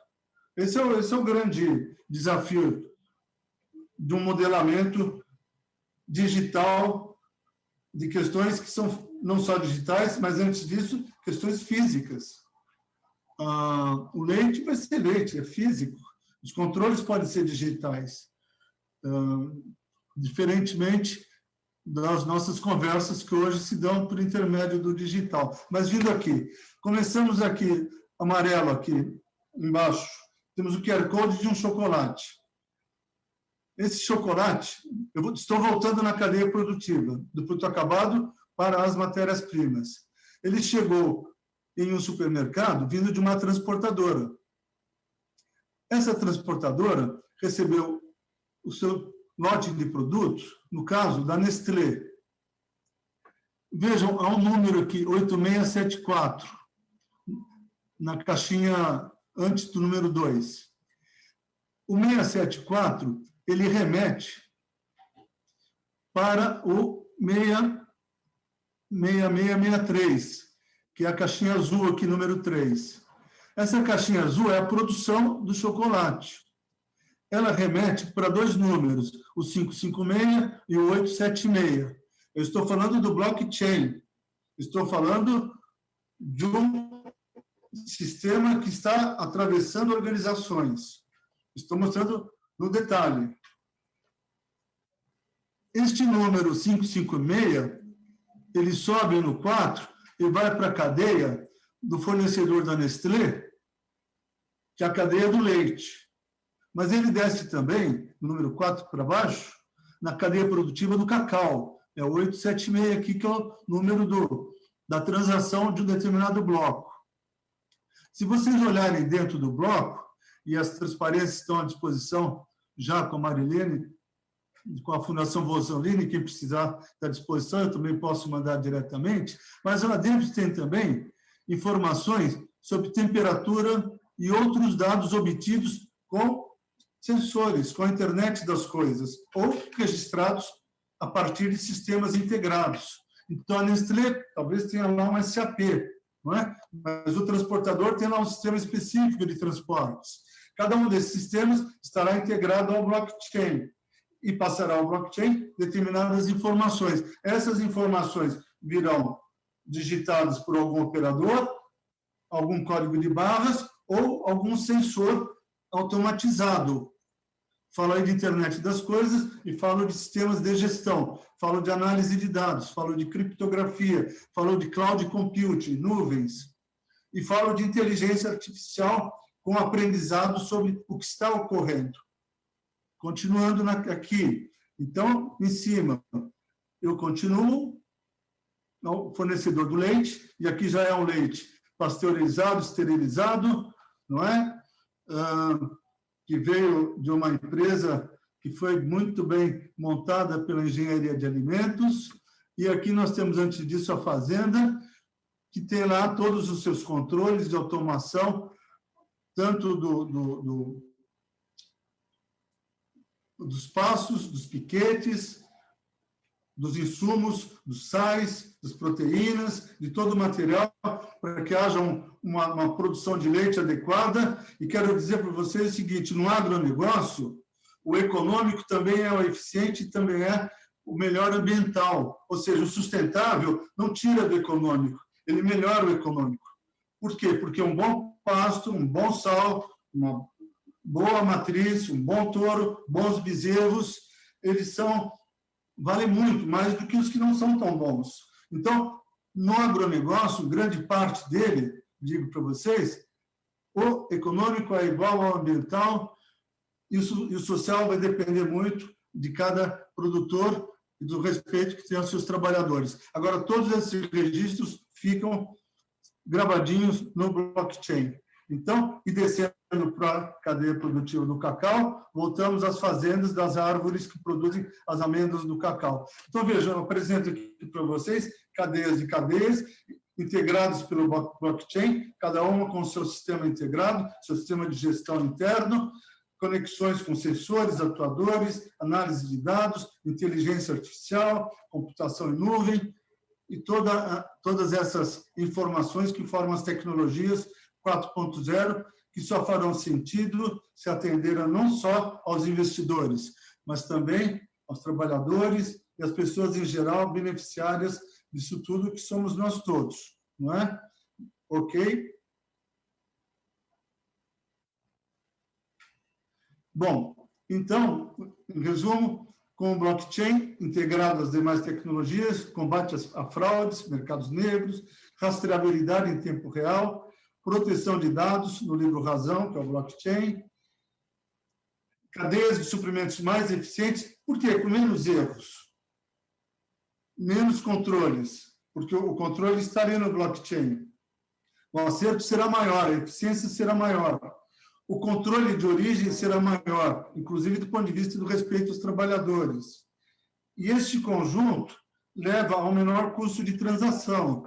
Esse é o grande desafio de um modelamento digital de questões que são não só digitais, mas, antes disso, questões físicas. O leite vai ser leite, é físico. Os controles podem ser digitais, diferentemente das nossas conversas que hoje se dão por intermédio do digital. Mas vindo aqui, começamos aqui, amarelo aqui embaixo, temos o QR Code de um chocolate. Esse chocolate, estou voltando na cadeia produtiva, do produto acabado para as matérias-primas. Ele chegou em um supermercado vindo de uma transportadora. Essa transportadora recebeu o seu lote de produtos, no caso, da Nestlé. Vejam, há um número aqui, 8674, na caixinha antes do número 2. O 674, ele remete para o 6663, que é a caixinha azul aqui, número 3. Essa caixinha azul é a produção do chocolate. Ela remete para 2 números, o 556 e o 876. Eu estou falando do blockchain. Estou falando de um sistema que está atravessando organizações. Estou mostrando no detalhe. Este número 556, ele sobe no 4 e vai para a cadeia do fornecedor da Nestlé, que é a cadeia do leite. Mas ele desce também, no número 4 para baixo, na cadeia produtiva do cacau. É o 876 aqui, que é o número da transação de um determinado bloco. Se vocês olharem dentro do bloco, e as transparências estão à disposição já com a Marilene, com a Fundação Vosolini, quem precisar está à disposição, eu também posso mandar diretamente, mas lá dentro tem também informações sobre temperatura e outros dados obtidos com sensores, com a internet das coisas, ou registrados a partir de sistemas integrados. Então, a Nestlé talvez tenha lá um SAP, não é? Mas o transportador tem lá um sistema específico de transportes. Cada um desses sistemas estará integrado ao blockchain e passará ao blockchain determinadas informações. Essas informações virão digitadas por algum operador, algum código de barras ou algum sensor automatizado. Falo aí de internet das coisas e falo de sistemas de gestão, falo de análise de dados, falo de criptografia, falo de cloud computing, nuvens, e falo de inteligência artificial com aprendizado sobre o que está ocorrendo. Continuando aqui, então, em cima, eu continuo no fornecedor do leite, e aqui já é um leite pasteurizado, esterilizado, não é? Que veio de uma empresa que foi muito bem montada pela engenharia de alimentos, e aqui nós temos, antes disso, a fazenda, que tem lá todos os seus controles de automação, tanto dos passos, dos piquetes, dos insumos, dos sais, das proteínas, de todo o material, para que haja uma produção de leite adequada. E quero dizer para vocês o seguinte, no agronegócio, o econômico também é o eficiente e também é o melhor ambiental. Ou seja, o sustentável não tira do econômico, ele melhora o econômico. Por quê? Porque um bom pasto, um bom sal, uma boa matriz, um bom touro, bons bezerros, eles valem muito, mais do que os que não são tão bons. Então, no agronegócio, grande parte dele, digo para vocês, o econômico é igual ao ambiental e o social vai depender muito de cada produtor e do respeito que tem aos seus trabalhadores. Agora, todos esses registros ficam gravadinhos no blockchain. Então, e descendo para a cadeia produtiva do cacau, voltamos às fazendas das árvores que produzem as amêndoas do cacau. Então, vejam, eu apresento aqui para vocês cadeias de cadeias, integradas pelo blockchain, cada uma com o seu sistema integrado, seu sistema de gestão interno, conexões com sensores, atuadores, análise de dados, inteligência artificial, computação em nuvem, e todas essas informações que formam as tecnologias 4.0, que só farão sentido se atenderam não só aos investidores, mas também aos trabalhadores e às pessoas em geral beneficiárias disso tudo, que somos nós todos, não é? Ok? Bom, então, em resumo, com o blockchain integrado às demais tecnologias, combate a fraudes, mercados negros, rastreabilidade em tempo real, proteção de dados no livro Razão, que é o blockchain, cadeias de suprimentos mais eficientes. Por quê? Com menos erros, menos controles, porque o controle estaria no blockchain. O acerto será maior, a eficiência será maior, o controle de origem será maior, inclusive do ponto de vista do respeito aos trabalhadores. E este conjunto leva ao menor custo de transação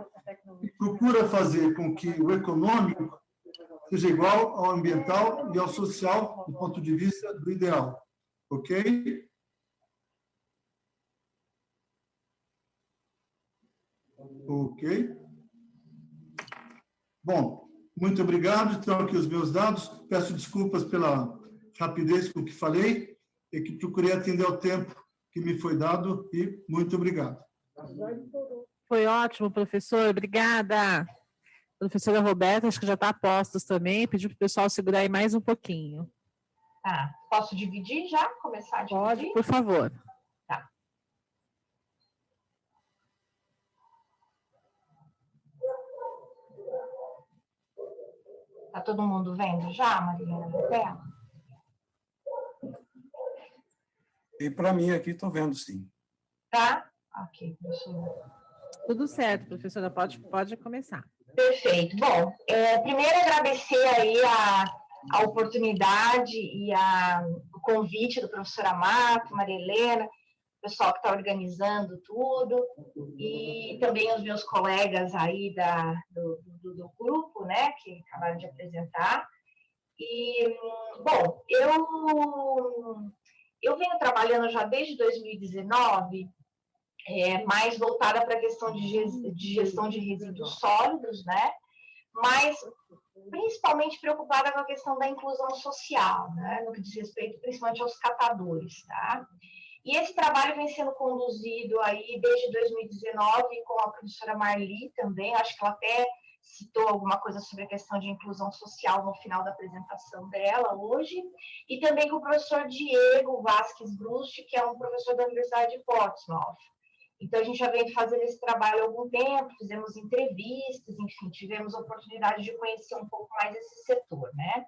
e procura fazer com que o econômico seja igual ao ambiental e ao social do ponto de vista do ideal. Ok? Ok. Bom, muito obrigado. Estão aqui os meus dados. Peço desculpas pela rapidez com que falei e que procurei atender ao tempo que me foi dado e muito obrigado. Foi ótimo, professor. Obrigada. Professora Roberta, acho que já está a postos também. Pediu para o pessoal segurar aí mais um pouquinho. Tá. Posso dividir já? Começar a dividir? Pode, por favor. Tá. Tá todo mundo vendo já, Marilena, na tela? E para mim aqui estou vendo, sim. Tá? Ok, professora. Tudo certo, professora. Pode começar. Pessoal. Bom, primeiro agradecer aí a oportunidade e o convite do professor Amato, Maria Helena, o pessoal que está organizando tudo, e também os meus colegas aí do grupo, né, que acabaram de apresentar. E, bom, eu venho trabalhando já desde 2019, mais voltada para a questão de gestão de resíduos sólidos, né? Mas principalmente preocupada com a questão da inclusão social, né? No que diz respeito principalmente aos catadores, tá? E esse trabalho vem sendo conduzido aí desde 2019 com a professora Marli também, acho que ela até citou alguma coisa sobre a questão de inclusão social no final da apresentação dela hoje, e também com o professor Diego Vasquez Brust, que é um professor da Universidade de Portsmouth. Então, a gente já vem fazendo esse trabalho há algum tempo, fizemos entrevistas, enfim, tivemos a oportunidade de conhecer um pouco mais esse setor, né?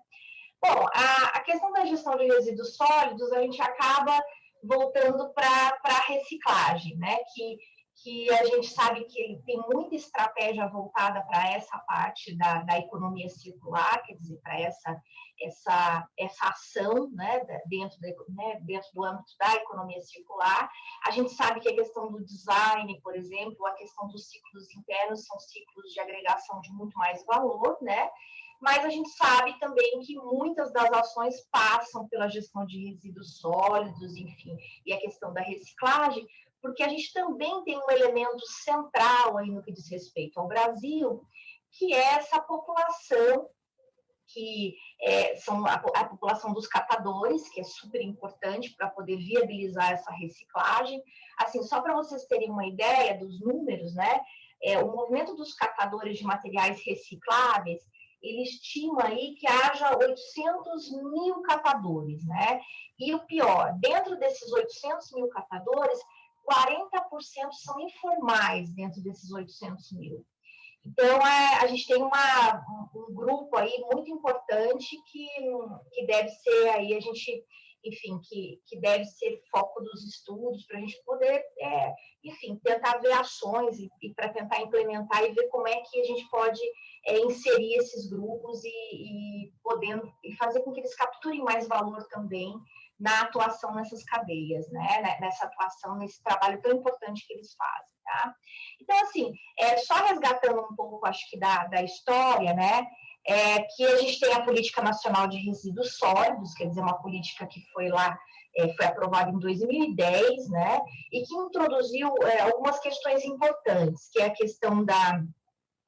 Bom, a questão da gestão de resíduos sólidos, a gente acaba voltando para a reciclagem, né? Que a gente sabe que tem muita estratégia voltada para essa parte da economia circular, quer dizer, para essa ação, né, dentro do âmbito da economia circular. A gente sabe que a questão do design, por exemplo, a questão dos ciclos internos são ciclos de agregação de muito mais valor, né? Mas a gente sabe também que muitas das ações passam pela gestão de resíduos sólidos, enfim, e a questão da reciclagem, porque a gente também tem um elemento central aí no que diz respeito ao Brasil, que é essa população, que são a população dos catadores, que é super importante para poder viabilizar essa reciclagem. Assim, só para vocês terem uma ideia dos números, né? O movimento dos catadores de materiais recicláveis, ele estima aí que haja 800 mil catadores, né? E o pior, dentro desses 800 mil catadores, 40% são informais dentro desses 800 mil. Então, a gente tem um grupo aí muito importante que deve ser aí, a gente, enfim, que deve ser foco dos estudos para a gente poder, enfim, tentar ver ações e para tentar implementar e ver como é que a gente pode inserir esses grupos e fazer com que eles capturem mais valor também na atuação nessas cadeias, né? Nessa atuação, nesse trabalho tão importante que eles fazem, tá? Então, assim, só resgatando um pouco, acho que da história, né? Que a gente tem a Política Nacional de Resíduos Sólidos, quer dizer, uma política que foi aprovada em 2010, né? E que introduziu algumas questões importantes, que é a questão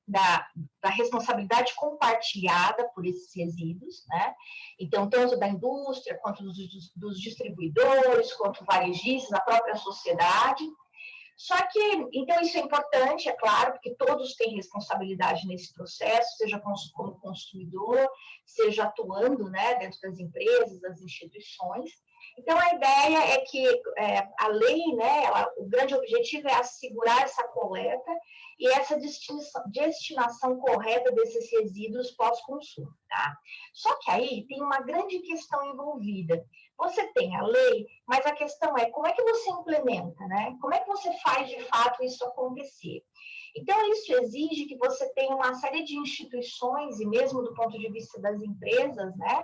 da responsabilidade compartilhada por esses resíduos, né? Então, tanto da indústria, quanto dos distribuidores, quanto varejistas, a própria sociedade. Só que, então, isso é importante, é claro, porque todos têm responsabilidade nesse processo, seja como consumidor, seja atuando, né, dentro das empresas, das instituições. Então, a ideia é que a lei, né, o grande objetivo é assegurar essa coleta e essa destinação correta desses resíduos pós-consumo, tá? Só que aí tem uma grande questão envolvida. Você tem a lei, mas a questão é como é que você implementa, né? Como é que você faz, de fato, isso acontecer? Então, isso exige que você tenha uma série de instituições, e mesmo do ponto de vista das empresas, né?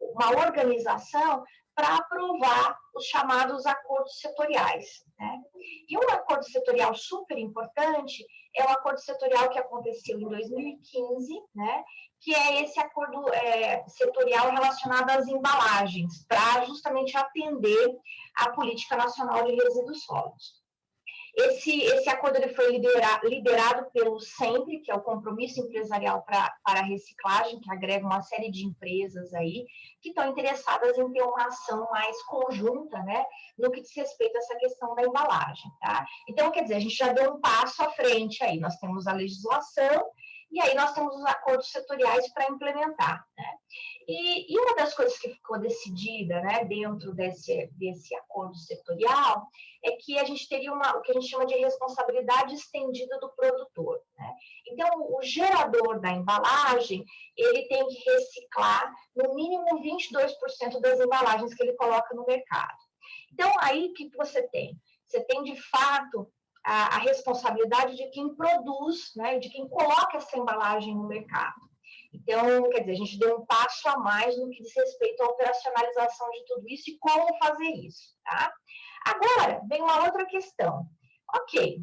Uma organização para aprovar os chamados acordos setoriais, né? E um acordo setorial super importante é o acordo setorial que aconteceu em 2015, né? Que é esse acordo setorial relacionado às embalagens, para justamente atender à Política Nacional de Resíduos Sólidos. Esse acordo ele foi liderado pelo SEMPRE, que é o Compromisso Empresarial para a Reciclagem, que agrega uma série de empresas aí que estão interessadas em ter uma ação mais conjunta, né, no que diz respeito a essa questão da embalagem, tá? Então, quer dizer, a gente já deu um passo à frente aí, nós temos a legislação e aí nós temos os acordos setoriais para implementar, né? E uma das coisas que ficou decidida, né, dentro desse acordo setorial é que a gente teria o que a gente chama de responsabilidade estendida do produtor, né? Então, o gerador da embalagem, ele tem que reciclar no mínimo 22% das embalagens que ele coloca no mercado. Então, aí o que você tem? Você tem, de fato, a responsabilidade de quem produz, né, de quem coloca essa embalagem no mercado. Então, quer dizer, a gente deu um passo a mais no que diz respeito à operacionalização de tudo isso e como fazer isso, tá? Agora, vem uma outra questão. Ok,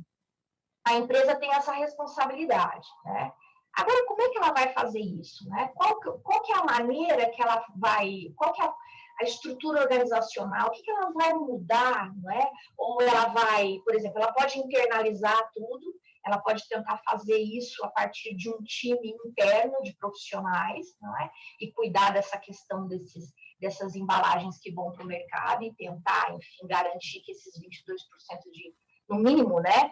a empresa tem essa responsabilidade, né? Agora, como é que ela vai fazer isso, né? Qual que é a maneira que ela vai... Qual que é a estrutura organizacional? O que ela vai mudar, não é? Ou ela vai, por exemplo, ela pode internalizar tudo, ela pode tentar fazer isso a partir de um time interno de profissionais, não é? E cuidar dessa questão dessas embalagens que vão para o mercado e tentar, enfim, garantir que esses 22% no mínimo, né?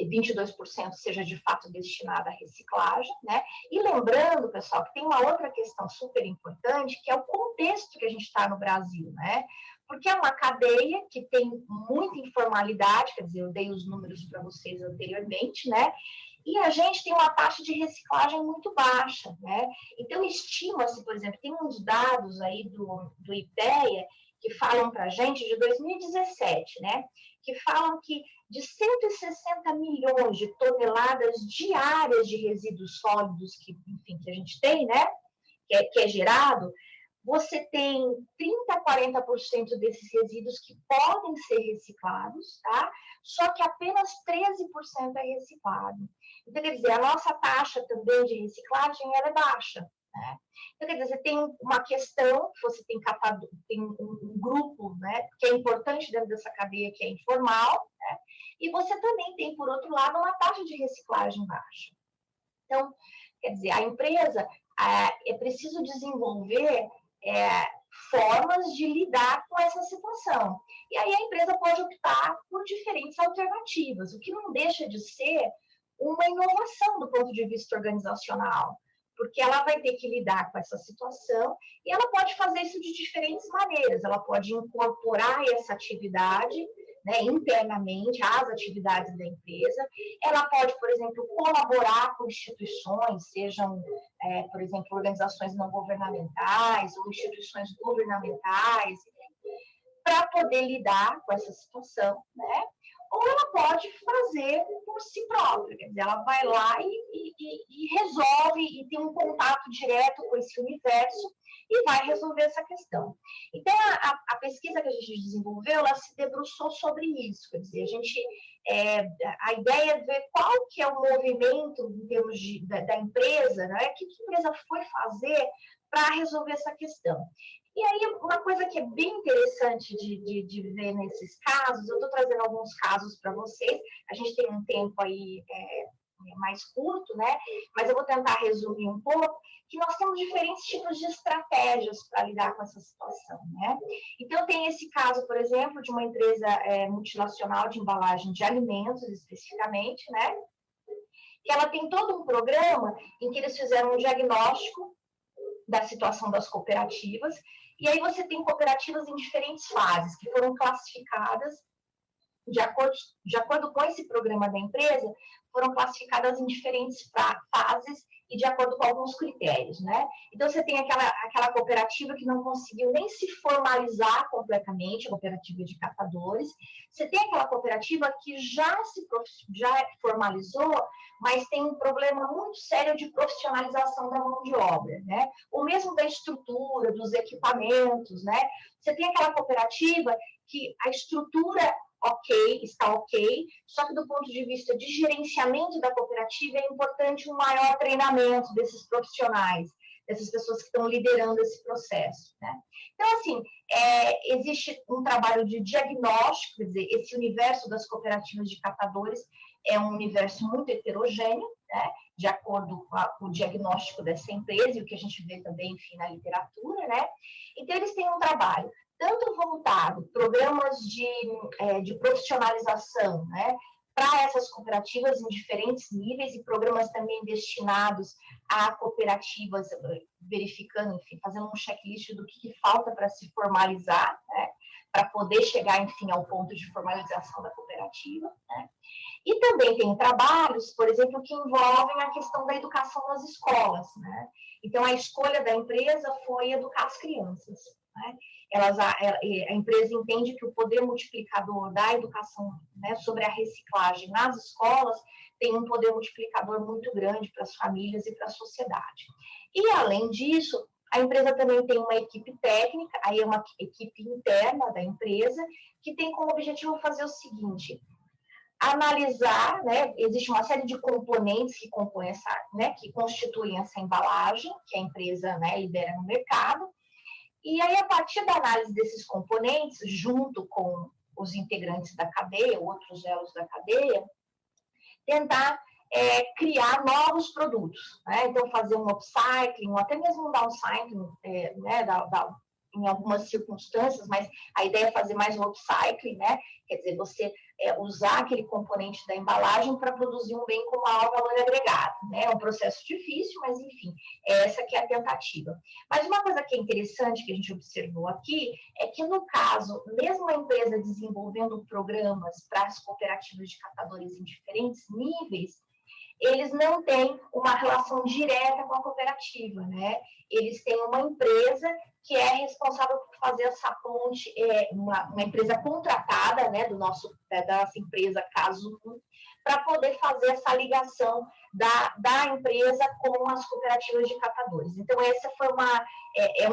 22% seja de fato destinado à reciclagem, né? E lembrando, pessoal, que tem uma outra questão super importante, que é o contexto que a gente está no Brasil, né? Porque é uma cadeia que tem muita informalidade, quer dizer, eu dei os números para vocês anteriormente, né? E a gente tem uma taxa de reciclagem muito baixa, né? Então, estima-se, por exemplo, tem uns dados aí do IPEA que falam para a gente de 2017, né? Que falam que de 160 milhões de toneladas diárias de resíduos sólidos que, enfim, que a gente tem, né? Que é gerado, você tem 30% a 40% desses resíduos que podem ser reciclados, tá? Só que apenas 13% é reciclado. Então, quer dizer, a nossa taxa também de reciclagem ela é baixa, né? Então, quer dizer, você tem uma questão, você tem um grupo, né, que é importante dentro dessa cadeia, que é informal, né? E você também tem, por outro lado, uma taxa de reciclagem baixa. Então, quer dizer, a empresa é preciso desenvolver formas de lidar com essa situação. E aí a empresa pode optar por diferentes alternativas, o que não deixa de ser uma inovação do ponto de vista organizacional, porque ela vai ter que lidar com essa situação e ela pode fazer isso de diferentes maneiras. Ela pode incorporar essa atividade, né, internamente às atividades da empresa. Ela pode, por exemplo, colaborar com instituições, sejam, por exemplo, organizações não governamentais ou instituições governamentais, para poder lidar com essa situação, né? Ou ela pode fazer por si própria, quer dizer, ela vai lá e resolve e tem um contato direto com esse universo e vai resolver essa questão. Então, a pesquisa que a gente desenvolveu, ela se debruçou sobre isso, quer dizer, a ideia é ver qual que é o movimento em termos da empresa, né? O que a empresa foi fazer para resolver essa questão. E aí, uma coisa que é bem interessante de ver nesses casos, eu estou trazendo alguns casos para vocês, a gente tem um tempo aí mais curto, né? Mas eu vou tentar resumir um pouco, que nós temos diferentes tipos de estratégias para lidar com essa situação, né? Então, tem esse caso, por exemplo, de uma empresa multinacional de embalagem de alimentos, especificamente, né? Que ela tem todo um programa em que eles fizeram um diagnóstico da situação das cooperativas, e aí você tem cooperativas em diferentes fases, que foram classificadas de acordo com esse programa da empresa, foram classificadas em diferentes fases e de acordo com alguns critérios, né? Então, você tem aquela cooperativa que não conseguiu nem se formalizar completamente, a cooperativa de catadores. Você tem aquela cooperativa que já formalizou, mas tem um problema muito sério de profissionalização da mão de obra, né? Ou mesmo da estrutura, dos equipamentos, né? Você tem aquela cooperativa que a estrutura está ok, só que do ponto de vista de gerenciamento da cooperativa é importante um maior treinamento desses profissionais, dessas pessoas que estão liderando esse processo, né? Então, assim, existe um trabalho de diagnóstico, quer dizer, esse universo das cooperativas de catadores é um universo muito heterogêneo, né? De acordo com o diagnóstico dessa empresa e o que a gente vê também, enfim, na literatura, né? Então, eles têm um trabalho tanto voltado, programas de profissionalização, né, para essas cooperativas em diferentes níveis e programas também destinados a cooperativas, verificando, enfim, fazendo um checklist do que falta para se formalizar, né, para poder chegar, enfim, ao ponto de formalização da cooperativa, né. E também tem trabalhos, por exemplo, que envolvem a questão da educação nas escolas, né. Então, a escolha da empresa foi educar as crianças, né. A empresa entende que o poder multiplicador da educação, né, sobre a reciclagem nas escolas tem um poder multiplicador muito grande para as famílias e para a sociedade. E, além disso, a empresa também tem uma equipe técnica, aí é uma equipe interna da empresa, que tem como objetivo fazer o seguinte: analisar, né, existe uma série de componentes que compõem que constituem essa embalagem que a empresa, né, libera no mercado. E aí, a partir da análise desses componentes, junto com os integrantes da cadeia, outros elos da cadeia, tentar criar novos produtos, né? Então, fazer um upcycling, ou até mesmo um downcycling, né, em algumas circunstâncias, mas a ideia é fazer mais um upcycling, né? Quer dizer, você usar aquele componente da embalagem para produzir um bem com maior valor agregado, né? É um processo difícil, mas, enfim, essa que é a tentativa. Mas uma coisa que é interessante que a gente observou aqui é que, no caso, mesmo a empresa desenvolvendo programas para as cooperativas de catadores em diferentes níveis, eles não têm uma relação direta com a cooperativa, né? Eles têm uma empresa que é responsável por fazer essa ponte, uma empresa contratada, né, da nossa empresa Caso, para poder fazer essa ligação da empresa com as cooperativas de catadores. Então, essa foi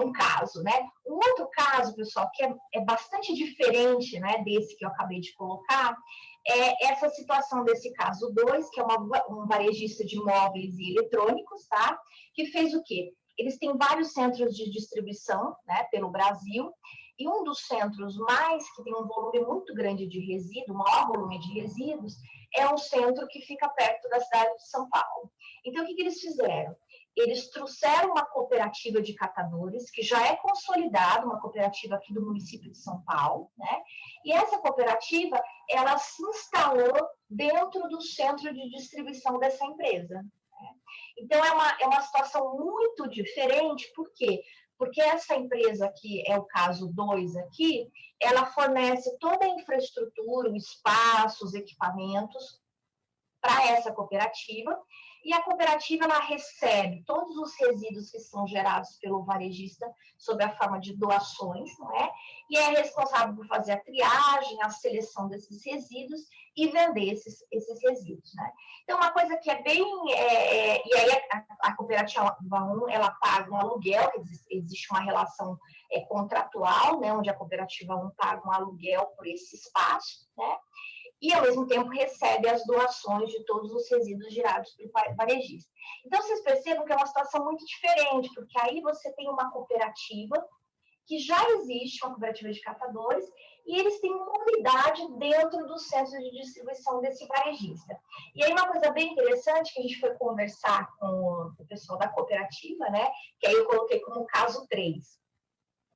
um caso, né? Um outro caso, pessoal, que é bastante diferente, né, desse que eu acabei de colocar, é essa situação desse caso 2, que é um varejista de móveis e eletrônicos, tá? Que fez o quê? Eles têm vários centros de distribuição, né, pelo Brasil, e um dos centros que tem um volume muito grande de resíduos, o maior volume de resíduos, é um centro que fica perto da cidade de São Paulo. Então, o que eles fizeram? Eles trouxeram uma cooperativa de catadores, que já é consolidada, uma cooperativa aqui do município de São Paulo, né? E essa cooperativa, ela se instalou dentro do centro de distribuição dessa empresa. Então, é uma situação muito diferente, por quê? Porque essa empresa aqui, é o caso 2 aqui, ela fornece toda a infraestrutura, o espaço, os equipamentos para essa cooperativa, e a cooperativa ela recebe todos os resíduos que são gerados pelo varejista sob a forma de doações, não é? E é responsável por fazer a triagem, a seleção desses resíduos e vender esses resíduos, né? Então, uma coisa que é bem... e aí, a cooperativa 1, ela paga um aluguel, existe uma relação contratual, né? Onde a cooperativa 1 paga um aluguel por esse espaço, né? E, ao mesmo tempo, recebe as doações de todos os resíduos gerados pelo varejista. Então, vocês percebem que é uma situação muito diferente, porque aí você tem uma cooperativa que já existe, uma cooperativa de catadores, e eles têm uma unidade dentro do centro de distribuição desse varejista. E aí uma coisa bem interessante que a gente foi conversar com o pessoal da cooperativa, né, que aí eu coloquei como caso 3.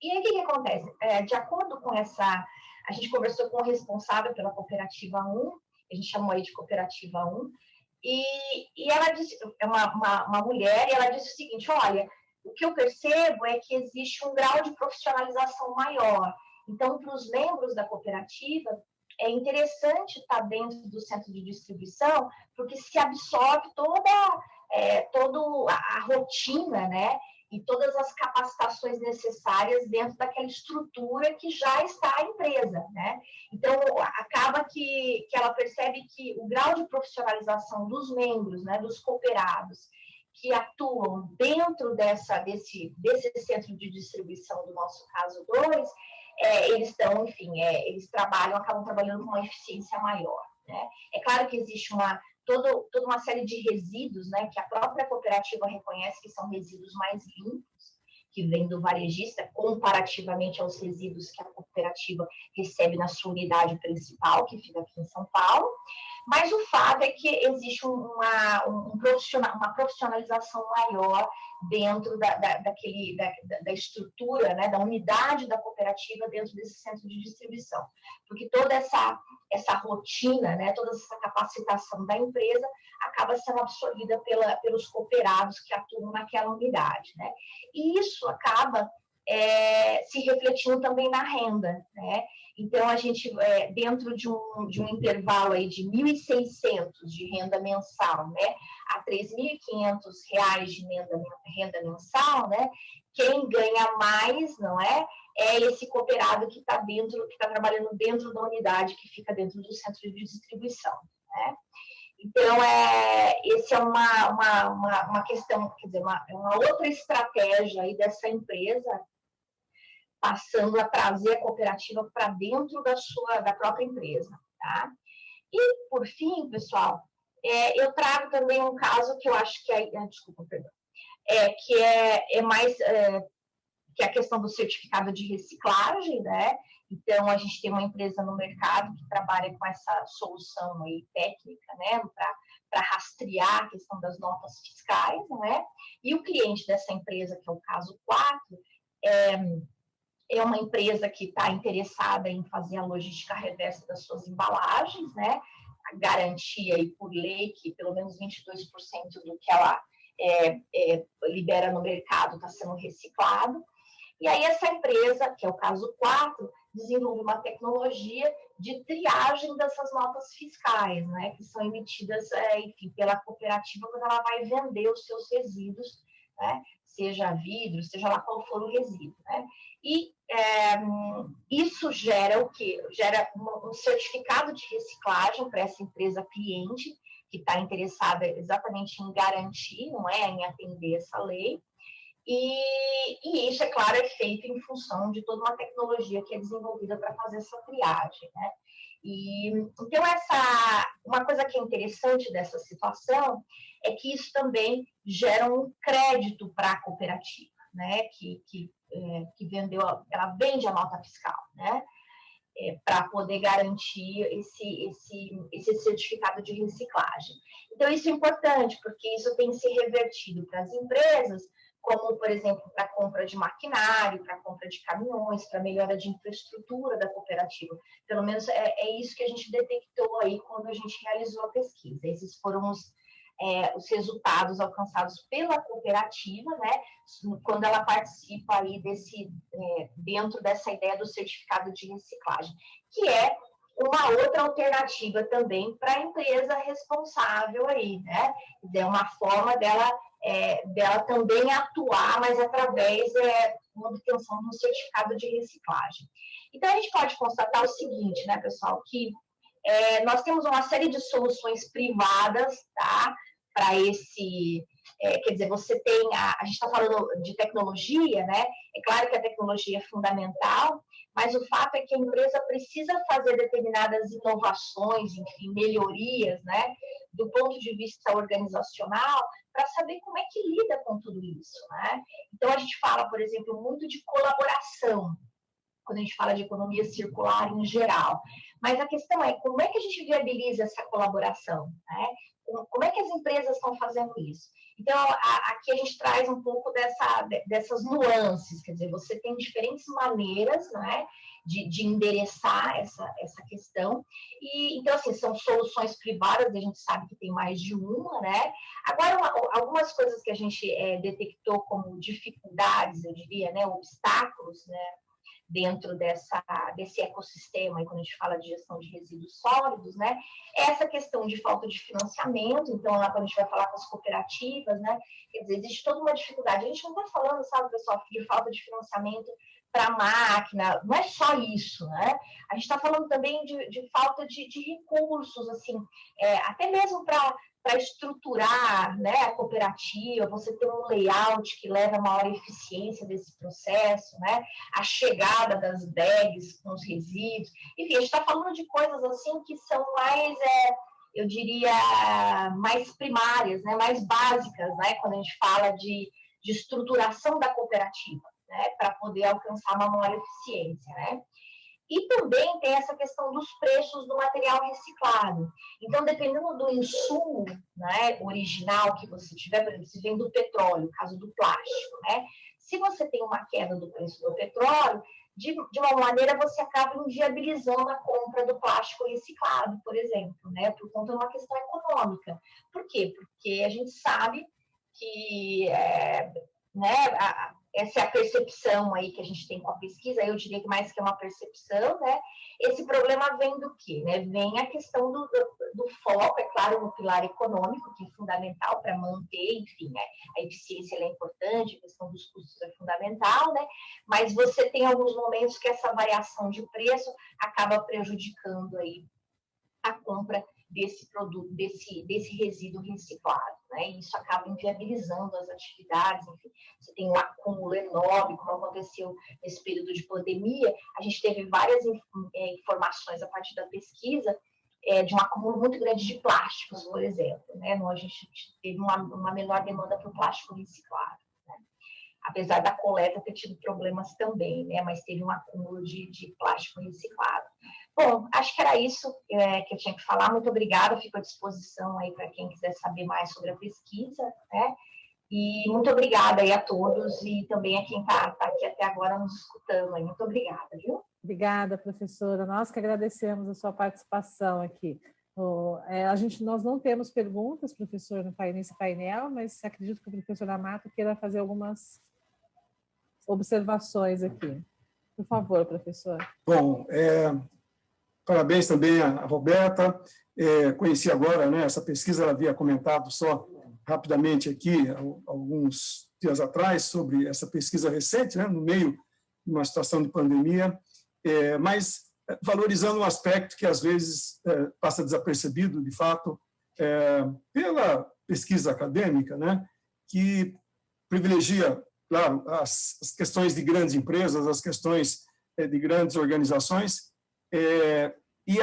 E aí o que acontece? De acordo com essa... A gente conversou com o responsável pela cooperativa 1, a gente chamou aí de cooperativa 1, e ela disse, é uma mulher, e ela disse o seguinte, olha, o que eu percebo é que existe um grau de profissionalização maior. Então, para os membros da cooperativa, é interessante estar dentro do centro de distribuição, porque se absorve toda a rotina, né? E todas as capacitações necessárias dentro daquela estrutura que já está a empresa, né? Então, acaba que ela percebe que o grau de profissionalização dos membros, né, dos cooperados, que atuam dentro desse centro de distribuição do nosso caso 2, eles estão, enfim, eles acabam trabalhando com uma eficiência maior, né? É claro que existe toda uma série de resíduos, né, que a própria cooperativa reconhece que são resíduos mais limpos, que vêm do varejista, comparativamente aos resíduos que a cooperativa recebe na sua unidade principal, que fica aqui em São Paulo. Mas o fato é que existe uma profissionalização maior dentro da estrutura, né, da unidade da cooperativa dentro desse centro de distribuição. Porque toda essa rotina, né, toda essa capacitação da empresa acaba sendo absorvida pelos cooperados que atuam naquela unidade, né? E isso acaba se refletindo também na renda, né? Então, a gente, dentro de um intervalo aí de 1.600 de renda mensal, né, a R$ 3.500 de renda mensal, né, quem ganha mais, não é esse cooperado que está trabalhando dentro da unidade que fica dentro do centro de distribuição, né? Então, esse é uma questão, quer dizer, uma outra estratégia aí dessa empresa, passando a trazer a cooperativa para dentro da própria empresa, tá? E, por fim, pessoal, eu trago também um caso que eu acho que desculpa, perdão, que é mais que é a questão do certificado de reciclagem, né? Então, a gente tem uma empresa no mercado que trabalha com essa solução aí técnica, né, para rastrear a questão das notas fiscais, né? E o cliente dessa empresa, que é o caso 4, é uma empresa que está interessada em fazer a logística reversa das suas embalagens, né? A garantia aí por lei que pelo menos 22% do que ela libera no mercado está sendo reciclado. E aí essa empresa, que é o caso 4, desenvolve uma tecnologia de triagem dessas notas fiscais, né? Que são emitidas, enfim, pela cooperativa quando ela vai vender os seus resíduos, né? Seja vidro, seja lá qual for o resíduo, né? E isso gera o quê? Gera um certificado de reciclagem para essa empresa cliente, que está interessada exatamente em garantir, não é? Em atender essa lei. E isso, é claro, é feito em função de toda uma tecnologia que é desenvolvida para fazer essa triagem, né? Então, uma coisa que é interessante dessa situação é que isso também gera um crédito para a cooperativa, né? Que ela vende a nota fiscal, né? Para poder garantir esse certificado de reciclagem. Então, isso é importante, porque isso tem que ser revertido para as empresas, como, por exemplo, para compra de maquinário, para compra de caminhões, para melhora de infraestrutura da cooperativa. Pelo menos é isso que a gente detectou aí quando a gente realizou a pesquisa. Esses foram os resultados alcançados pela cooperativa, né, quando ela participa aí dentro dessa ideia do certificado de reciclagem, que é uma outra alternativa também para a empresa responsável aí, né? É uma forma dela também atuar, mas através de uma obtenção de um certificado de reciclagem. Então, a gente pode constatar o seguinte, né, pessoal, que nós temos uma série de soluções privadas, tá, para quer dizer, você tem, a gente está falando de tecnologia, né? É claro que a tecnologia é fundamental, mas o fato é que a empresa precisa fazer determinadas inovações, enfim, melhorias, né? Do ponto de vista organizacional, para saber como é que lida com tudo isso, né? Então, a gente fala, por exemplo, muito de colaboração. quando a gente fala de economia circular em geral. Mas a questão é, como é que a gente viabiliza essa colaboração, né? Como é que as empresas estão fazendo isso? Então, aqui a gente traz um pouco dessas nuances, quer dizer, você tem diferentes maneiras, né, de endereçar essa questão. E, então, assim, são soluções privadas, a gente sabe que tem mais de uma, né? Agora, algumas coisas que a gente detectou como dificuldades, eu diria, né, obstáculos, né, dentro desse ecossistema, e quando a gente fala de gestão de resíduos sólidos, né, essa questão de falta de financiamento. Então, lá quando a gente vai falar com as cooperativas, né, quer dizer, existe toda uma dificuldade. A gente não está falando, sabe, pessoal, de falta de financiamento para a máquina, não é só isso, né? A gente está falando também de falta de recursos, assim, até mesmo para estruturar, né, a cooperativa, você ter um layout que leva a maior eficiência desse processo, né, a chegada das bags com os resíduos. Enfim, a gente está falando de coisas assim que são mais, eu diria, mais primárias, né, mais básicas, né, quando a gente fala de estruturação da cooperativa, né, para poder alcançar uma maior eficiência, né. E também tem essa questão dos preços do material reciclado. Então, dependendo do insumo, né, original que você tiver, por exemplo, se vem do petróleo, caso do plástico, né? Se você tem uma queda do preço do petróleo, de uma maneira você acaba inviabilizando a compra do plástico reciclado, por exemplo, né? Por conta de uma questão econômica. Por quê? Porque a gente sabe que né, essa é a percepção aí que a gente tem com a pesquisa, eu diria que mais que uma percepção, né? Esse problema vem do quê? Né? Vem a questão do foco, é claro, no pilar econômico, que é fundamental para manter, enfim, né? A eficiência é importante, a questão dos custos é fundamental, né? Mas você tem alguns momentos que essa variação de preço acaba prejudicando aí a compra desse produto, desse resíduo reciclado, né? E isso acaba inviabilizando as atividades, enfim, você tem um acúmulo enorme, como aconteceu nesse período de pandemia. A gente teve várias informações a partir da pesquisa de um acúmulo muito grande de plásticos, por exemplo, né? A gente teve uma menor demanda por plástico reciclado, né? Apesar da coleta ter tido problemas também, né? Mas teve um acúmulo de plástico reciclado. Bom, acho que era isso que eu tinha que falar. Muito obrigada, fico à disposição aí para quem quiser saber mais sobre a pesquisa, né? E muito obrigada aí a todos e também a quem está aqui até agora nos escutando aí. Muito obrigada, viu? Obrigada, professora. Nós que agradecemos a sua participação aqui. Nós não temos perguntas, professor, nesse painel, mas acredito que o professor Amato queira fazer algumas observações aqui. Por favor, professor. Bom, parabéns também a Roberta. Conheci agora, né, essa pesquisa, ela havia comentado só rapidamente aqui, alguns dias atrás, sobre essa pesquisa recente, né, no meio de uma situação de pandemia, mas valorizando um aspecto que às vezes passa desapercebido, de fato, pela pesquisa acadêmica, né, que privilegia, claro, as questões de grandes empresas, as questões de grandes organizações, e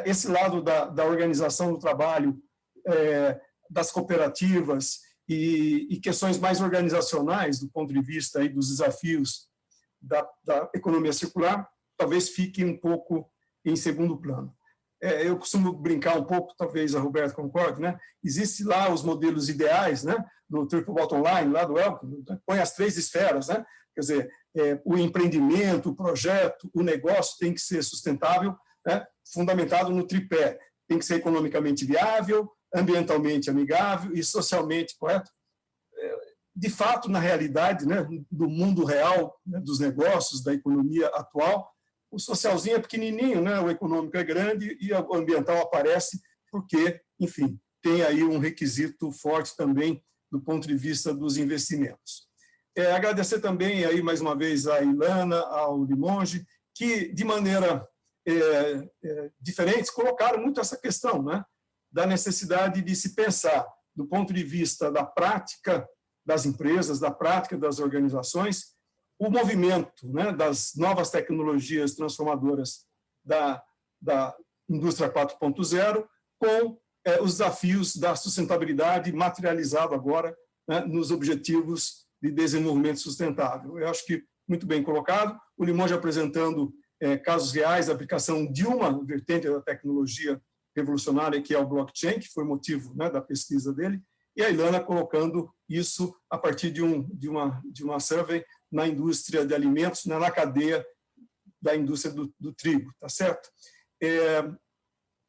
esse lado da organização do trabalho, das cooperativas e questões mais organizacionais do ponto de vista aí dos desafios da economia circular, talvez fique um pouco em segundo plano. Eu costumo brincar um pouco, talvez a Roberta concorde, né? Existe lá os modelos ideais, né? Do Triple Bottom Line, lá do Elkin, põe as 3 esferas, né? Quer dizer, o empreendimento, o projeto, o negócio tem que ser sustentável, né? Fundamentado no tripé. Tem que ser economicamente viável, ambientalmente amigável e socialmente correto. De fato, na realidade, né, do mundo real, né, dos negócios, da economia atual, o socialzinho é pequenininho, né, o econômico é grande e o ambiental aparece porque, enfim, tem aí um requisito forte também do ponto de vista dos investimentos. Agradecer também aí mais uma vez a Ilana, ao Limonge, que de maneira diferente colocaram muito essa questão, né, da necessidade de se pensar do ponto de vista da prática das empresas, da prática das organizações, o movimento, né, das novas tecnologias transformadoras da indústria 4.0 com os desafios da sustentabilidade materializado agora, né, nos objetivos de desenvolvimento sustentável. Eu acho que muito bem colocado. O Limonge apresentando casos reais da aplicação de uma vertente da tecnologia revolucionária, que é o blockchain, que foi motivo, né, da pesquisa dele, e a Ilana colocando isso a partir de uma survey na indústria de alimentos, na cadeia da indústria do trigo, tá certo?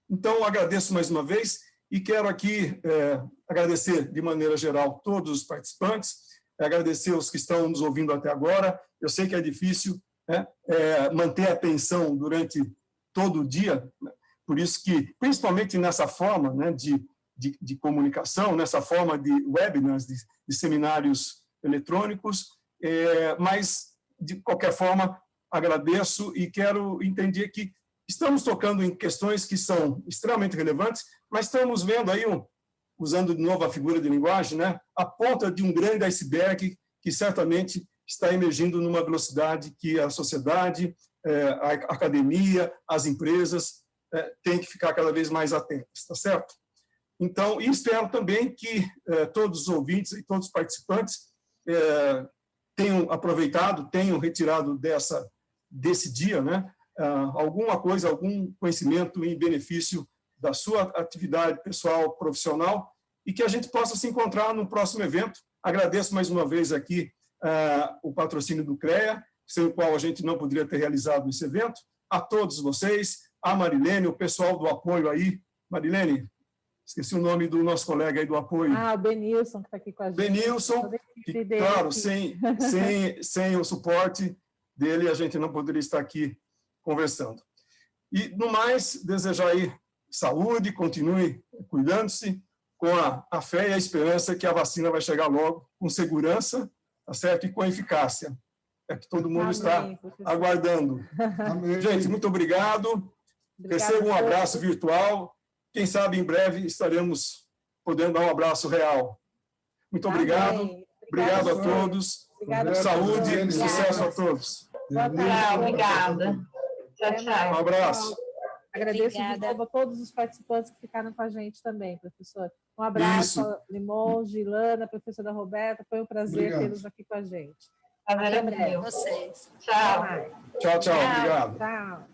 Então, agradeço mais uma vez e quero aqui agradecer de maneira geral todos os participantes, agradecer os que estão nos ouvindo até agora. Eu sei que é difícil, né, manter a atenção durante todo o dia, né? Por isso que, principalmente nessa forma, né, de comunicação, nessa forma de webinars, de seminários eletrônicos, mas, de qualquer forma, agradeço e quero entender que estamos tocando em questões que são extremamente relevantes, mas estamos vendo aí, usando de novo a figura de linguagem, né, a ponta de um grande iceberg que certamente está emergindo numa velocidade que a sociedade, a academia, as empresas têm que ficar cada vez mais atentas, tá certo? Então, e espero também que todos os ouvintes e todos os participantes tenham aproveitado, tenham retirado desse dia, né, alguma coisa, algum conhecimento em benefício da sua atividade pessoal, profissional, e que a gente possa se encontrar no próximo evento. Agradeço mais uma vez aqui o patrocínio do CREA, sem o qual a gente não poderia ter realizado esse evento, a todos vocês, a Marilene, o pessoal do apoio aí. Marilene, esqueci o nome do nosso colega aí do apoio. O Benilson, que está aqui com a gente. Benilson, que, claro, sem o suporte dele, a gente não poderia estar aqui conversando. E, no mais, desejar aí saúde, continue cuidando-se, com a fé e a esperança que a vacina vai chegar logo, com segurança, tá certo? E com eficácia. É que todo mundo está aguardando. Amém. Gente, muito obrigado. Receba um abraço virtual. Quem sabe, em breve, estaremos podendo dar um abraço real. Muito obrigado. Obrigado a todos. Saúde e sucesso a todos. Obrigada. Tchau, tchau. Um abraço. Agradeço de novo a todos os participantes que ficaram com a gente também, professor. Um abraço, Limonge, Ilana, professora Roberta. Foi um prazer tê-los aqui com a gente. Até breve. Vocês. Tchau. Tchau, tchau. Obrigado. Tchau.